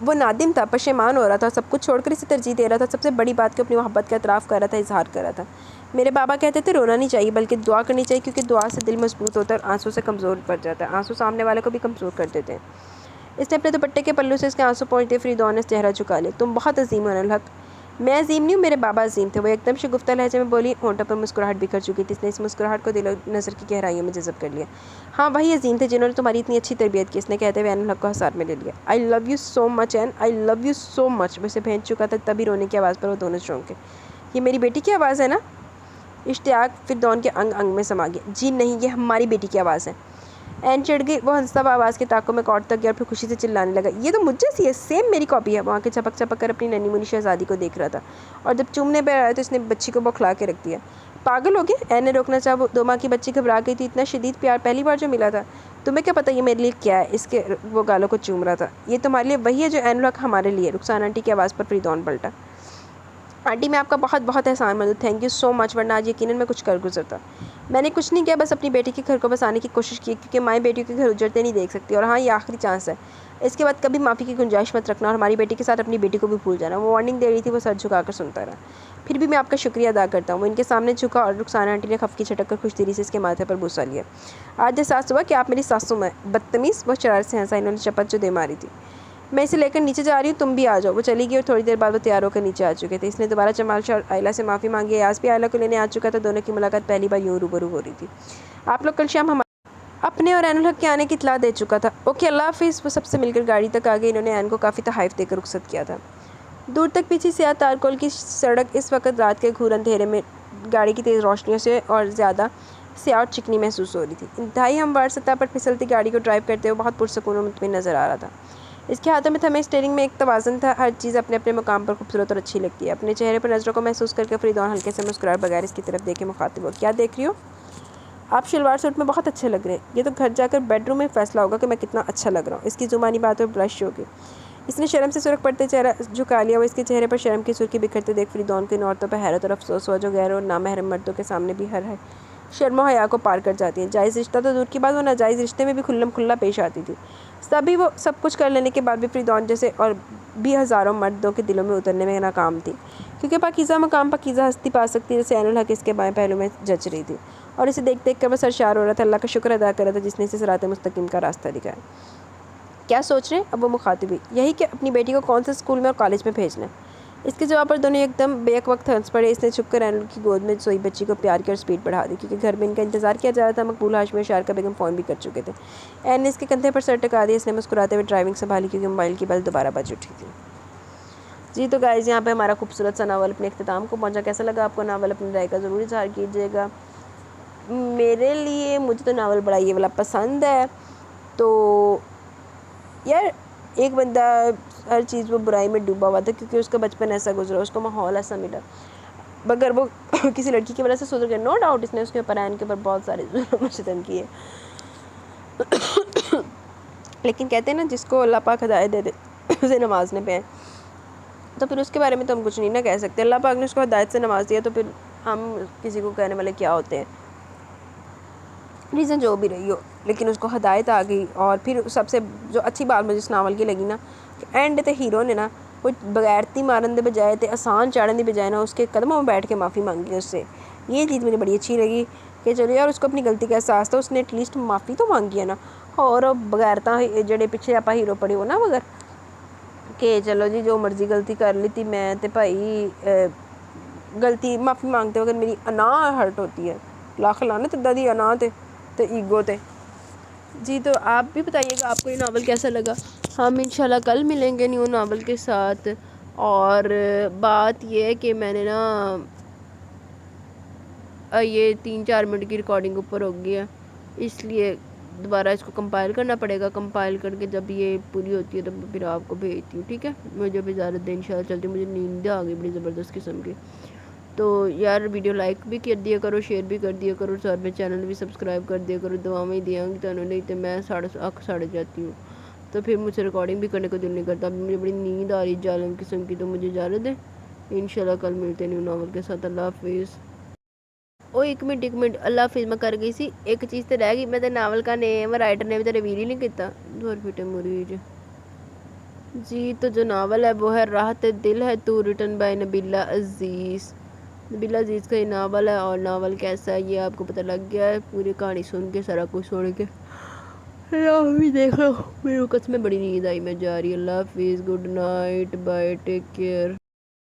وہ نادم تھا، پشیمان ہو رہا تھا، سب کچھ چھوڑ کر اسے ترجیح دے رہا تھا، سب سے بڑی بات کہ اپنی محبت کا اعتراف کر رہا تھا، اظہار کر رہا تھا۔ میرے بابا کہتے تھے رونا نہیں چاہیے بلکہ دعا کرنی چاہیے، کیونکہ دعا سے دل مضبوط ہوتا ہے اور آنسوں سے کمزور پڑ جاتا ہے، آنسوں سامنے والے کو بھی کمزور کر دیتے ہیں۔ اس نے اپنے دوپٹے کے پلو سے اس کے آنسو پہنچتے فریدون نے چہرہ جھکا لیا۔ تم بہت عظیم ہو انل حق۔ میں عظیم نہیں ہوں، میرے بابا عظیم تھے، وہ ایک دم شگفتہ لہجے میں بولی، ہونٹوں پر مسکراہٹ بکھر چکی تھی۔ اس نے اس مسکراہٹ کو دل و نظر کی گہرائیوں میں جذب کر لیا۔ ہاں وہی عظیم تھے جنہوں نے تمہاری اتنی اچھی تربیت کی، اس نے کہتے ہوئے انل حق کو ہاتھ میں لے لیا۔ I love you so much Ann, I love you so much. وہ اسے بھینچ چکا تھا، تبھی رونے کی آواز پر وہ دونوں چونکے۔ یہ میری بیٹی کی آواز ہے نا؟ اشتیاق فریدون کے انگ انگ میں سما گیا۔ جی نہیں، یہ ہماری بیٹی کی آواز ہے۔ این چڑھ گئی، وہ ہنستا ہوا آواز کے طاقوں میں کوٹ تک گیا اور پھر خوشی سے چلانے لگا، یہ تو مجھ جیسی ہے، سیم میری کاپی ہے۔ وہ آنکھیں چپک چپک کر اپنی ننھی منی شہزادی کو دیکھ رہا تھا، اور جب چومنے پہ آیا تو اس نے بچی کو بوکھلا کے رکھ دیا۔ پاگل ہو گئے؟ این نے روکنا چاہا، وہ 2 ماہ کی بچی گھبرا گئی تھی، اتنا شدید پیار پہلی بار جو ملا تھا۔ تمہیں کیا پتہ یہ میرے لیے کیا ہے؟ اس کے وہ گالوں کو چوم رہا تھا۔ یہ تمہارے لیے وہی ہے جو این الحق ہمارے لیے۔ رخسانہ آنٹی کی آواز پر فریدون پلٹا۔ آنٹی میں آپ کا بہت بہت احسان مند ہوں، تھینک یو سو مچ، ورنہ آج یقیناً میں کچھ کر گزرتا۔ میں نے کچھ نہیں کیا، بس اپنی بیٹی کے گھر کو بسانے کی کوشش کی، کیونکہ مائیں بیٹیوں کے گھر اجڑتے نہیں دیکھ سکتی، اور ہاں یہ آخری چانس ہے، اس کے بعد کبھی معافی کی گنجائش مت رکھنا، اور ہماری بیٹی کے ساتھ اپنی بیٹی کو بھی بھول جانا۔ وہ وارننگ دے رہی تھی، وہ سر جھکا کر سنتا رہا۔ پھر بھی میں آپ کا شکریہ ادا کرتا ہوں۔ وہ ان کے سامنے جھکا اور رخسانہ آنٹی نے خفکی چھٹک کر خوش دلی سے اس کے ماتھے پر بوسہ لیا۔ آج احساس ہوا کہ آپ میری ساسو ماں ہیں۔ بدتمیز، وہ شرارت سے ہنسا، انہوں نے چپت جو دے ماری تھی۔ میں اسے لے کر نیچے جا رہی ہوں، تم بھی آ جاؤ۔ وہ چلی گئی اور تھوڑی دیر بعد وہ تیار ہو کر نیچے آ چکے تھے۔ اس نے دوبارہ جمال شاہ اور آئلہ سے معافی مانگی، ایاز بھی آئلہ کو لینے آ چکا تھا، دونوں کی ملاقات پہلی بار یوں روبرو ہو رہی تھی۔ آپ لوگ کل شام اپنے اور این الحق کے آنے کی اطلاع دے چکا تھا۔ اوکے اللہ حافظ۔ وہ سب سے مل کر گاڑی تک آ گئے، انہوں نے این کو کافی تحائف دے کر رخصت کیا تھا۔ دور تک پیچھے سیاہ تارکول کی سڑک اس وقت رات کے گھور اندھیرے میں گاڑی کی تیز روشنیوں سے اور زیادہ سیاہ اور چکنی محسوس ہو رہی تھی۔ انتہائی ہموار سطح پر پھسلتی گاڑی کو ڈرائیو کرتے ہوئے بہت پرسکون و مطمئن نظر آ رہا تھا۔ اس کے ہاتھوں میں تھمے اسٹیئرنگ میں ایک توازن تھا، ہر چیز اپنے اپنے مقام پر خوبصورت اور اچھی لگتی ہے۔ اپنے چہرے پر نظروں کو محسوس کر کے فریدون ہلکے سے مسکرائے بغیر اس کی طرف دیکھے مخاطب ہوا، کیا دیکھ رہی ہو؟ آپ شلوار سوٹ میں بہت اچھے لگ رہے ہیں۔ یہ تو گھر جا کر بیڈ روم میں فیصلہ ہوگا کہ میں کتنا اچھا لگ رہا ہوں۔ اس کی زبانی بات پر بلش ہو گئی۔ اس نے شرم سے سرخ پڑتے چہرہ جھکا لیا۔ وہ اس کے چہرے پر شرم کی سرخی بکھرتے دیکھ فریدون کو ان عورتوں پر حیرت اور افسوس ہوا جو غیر اور نامحرم مردوں کے سامنے بھی ہر شرم و حیا کو پار کر جاتی ہیں۔ جائز رشتہ تو دور کی بات، وہ ناجائز رشتے میں بھی کھلم کھلا پیش آتی تھی۔ تبھی وہ سب کچھ کر لینے کے بعد بھی فریدون جیسے اور بھی ہزاروں مردوں کے دلوں میں اترنے میں ناکام تھی، کیونکہ پاکیزہ مقام پاکیزہ ہستی پا سکتی ہے، جیسے این الحق اس کے بائیں پہلو میں جچ رہی تھی، اور اسے دیکھ دیکھ کر وہ سرشار ہو رہا تھا، اللہ کا شکر ادا کر رہا تھا جس نے اسے صراط مستقیم کا راستہ دکھایا۔ کیا سوچ رہے ہیں؟ اب وہ مخاطب ہوئی۔ یہی کہ اپنی بیٹی کو کون سے اسکول میں اور کالج میں بھیجنا ہے۔ اس کے جواب پر دونوں ایک دم بیک وقت ہنس پڑے۔ اس نے چھپ کر این کی گود میں سوئی بچی کو پیار کی اور سپیڈ بڑھا دی، کیونکہ گھر میں ان کا انتظار کیا جا رہا تھا۔ مقبول ہاشمی اور شارکہ بیگم فون بھی کر چکے تھے۔ این نے اس کے کندھے پر سر ٹکا دیا، اس نے مسکراتے ہوئے ڈرائیونگ سنبھالی، کیونکہ موبائل کی بیل دوبارہ بج اٹھی تھی۔ جی تو گائز، یہاں پہ ہمارا خوبصورت سا ناول اپنے اختتام کو پہنچا۔ کیسا لگا آپ کو ناول؟ اپنی رائے کا ضرور اظہار کیجیے گا۔ میرے لیے مجھے تو ناول بڑا یہ والا پسند ہے۔ تو یار ایک بندہ ہر چیز وہ برائی میں ڈوبا ہوا تھا، کیونکہ اس کا بچپن ایسا گزرا، اس کو ماحول ایسا ملا، مگر وہ کسی لڑکی کی وجہ سے سدھر گیا۔ نو ڈاؤٹ اس نے اس کے اوپر این کے اوپر بہت سارے ظلم و ستم کیے، لیکن کہتے ہیں نا جس کو اللہ پاک ہدایت دے دے اسے نوازنے پہ ہیں، تو پھر اس کے بارے میں تو ہم کچھ نہیں نہ کہہ سکتے۔ اللہ پاک نے اس کو ہدایت سے نواز دیا، تو پھر ہم کسی کو کہنے والے کیا ہوتے ہیں؟ ریزن جو بھی رہی ہو، لیکن اس کو ہدایت آ گئی۔ اور پھر سب سے جو اچھی بات مجھے اس ناول کی لگی نا، کہ اینڈ تے ہیرو نے نا کوئی بغیرتی مارن دے بجائے تے آسان چاڑن دی بجائے نا اس کے قدموں میں بیٹھ کے معافی مانگی اس سے۔ یہ چیز مجھے بڑی اچھی لگی کہ چلو یار اس کو اپنی غلطی کا احساس تھا، اس نے ایٹ لیسٹ معافی تو مانگی ہے نا۔ اور بغیرتا جڑے پیچھے آپ ہیرو پڑے ہو نا، مگر کہ چلو جی جو مرضی غلطی کر لیتی میں تے بھائی غلطی معافی مانگتے وقت میری انا ہرٹ ہوتی ہے، لاکھ لعنت ادھا دی انا تے ایگو تے۔ جی تو آپ بھی بتائیے گا آپ کو یہ ناول کیسا لگا۔ ہم انشاءاللہ کل ملیں گے نیو ناول کے ساتھ۔ اور بات یہ ہے کہ میں نے نا یہ 3-4 منٹ کی ریکارڈنگ اوپر ہو گئی ہے، اس لیے دوبارہ اس کو کمپائل کرنا پڑے گا۔ کمپائل کر کے جب یہ پوری ہوتی ہے تو پھر آپ کو بھیجتی ہوں، ٹھیک ہے؟ مجھے بھی اجازت دیں، انشاءاللہ چلتی، مجھے نیند آ گئی بڑی زبردست قسم کی۔ تو یار ویڈیو لائک بھی کر دیا کرو، شیئر بھی کر دیا کرو، ساتھ میں چینل بھی سبسکرائب کر دیا کرو۔ دعا میں ہی دیا گی تو نہیں تو میں اکھ ساڑھ جاتی ہوں، تو پھر مجھ سے ریکارڈنگ بھی کرنے کو دل نہیں کرتا۔ مجھے بڑی نیند آ رہی ظالم قسم کی، تو مجھے اجازت دیں، انشاءاللہ کل ملتے ہیں نیو ناول کے ساتھ۔ اللہ حافظ۔ ایک منٹ اللہ حافظ میں کر گئی سی، ایک چیز تو رہ گئی، میں تے ناول کا نیم رائٹر نے بھی تے ریویل ہی نہیں کیتا۔ دور بیٹے مریج جی تو جو ناول ہے وہ ہے راحت دل ہے تو، ریٹن بائی نبیلہ عزیز. نبیلہ عزیز کا یہ ناول ہے، اور ناول کیسا ہے یہ آپ کو پتہ لگ گیا ہے پوری کہانی سن کے، سارا کچھ سن کے. بھی دیکھ لو، میرے قسم میں بڑی نیند آئی، میں جا رہی. اللہ حافظ، good night, bye, take care.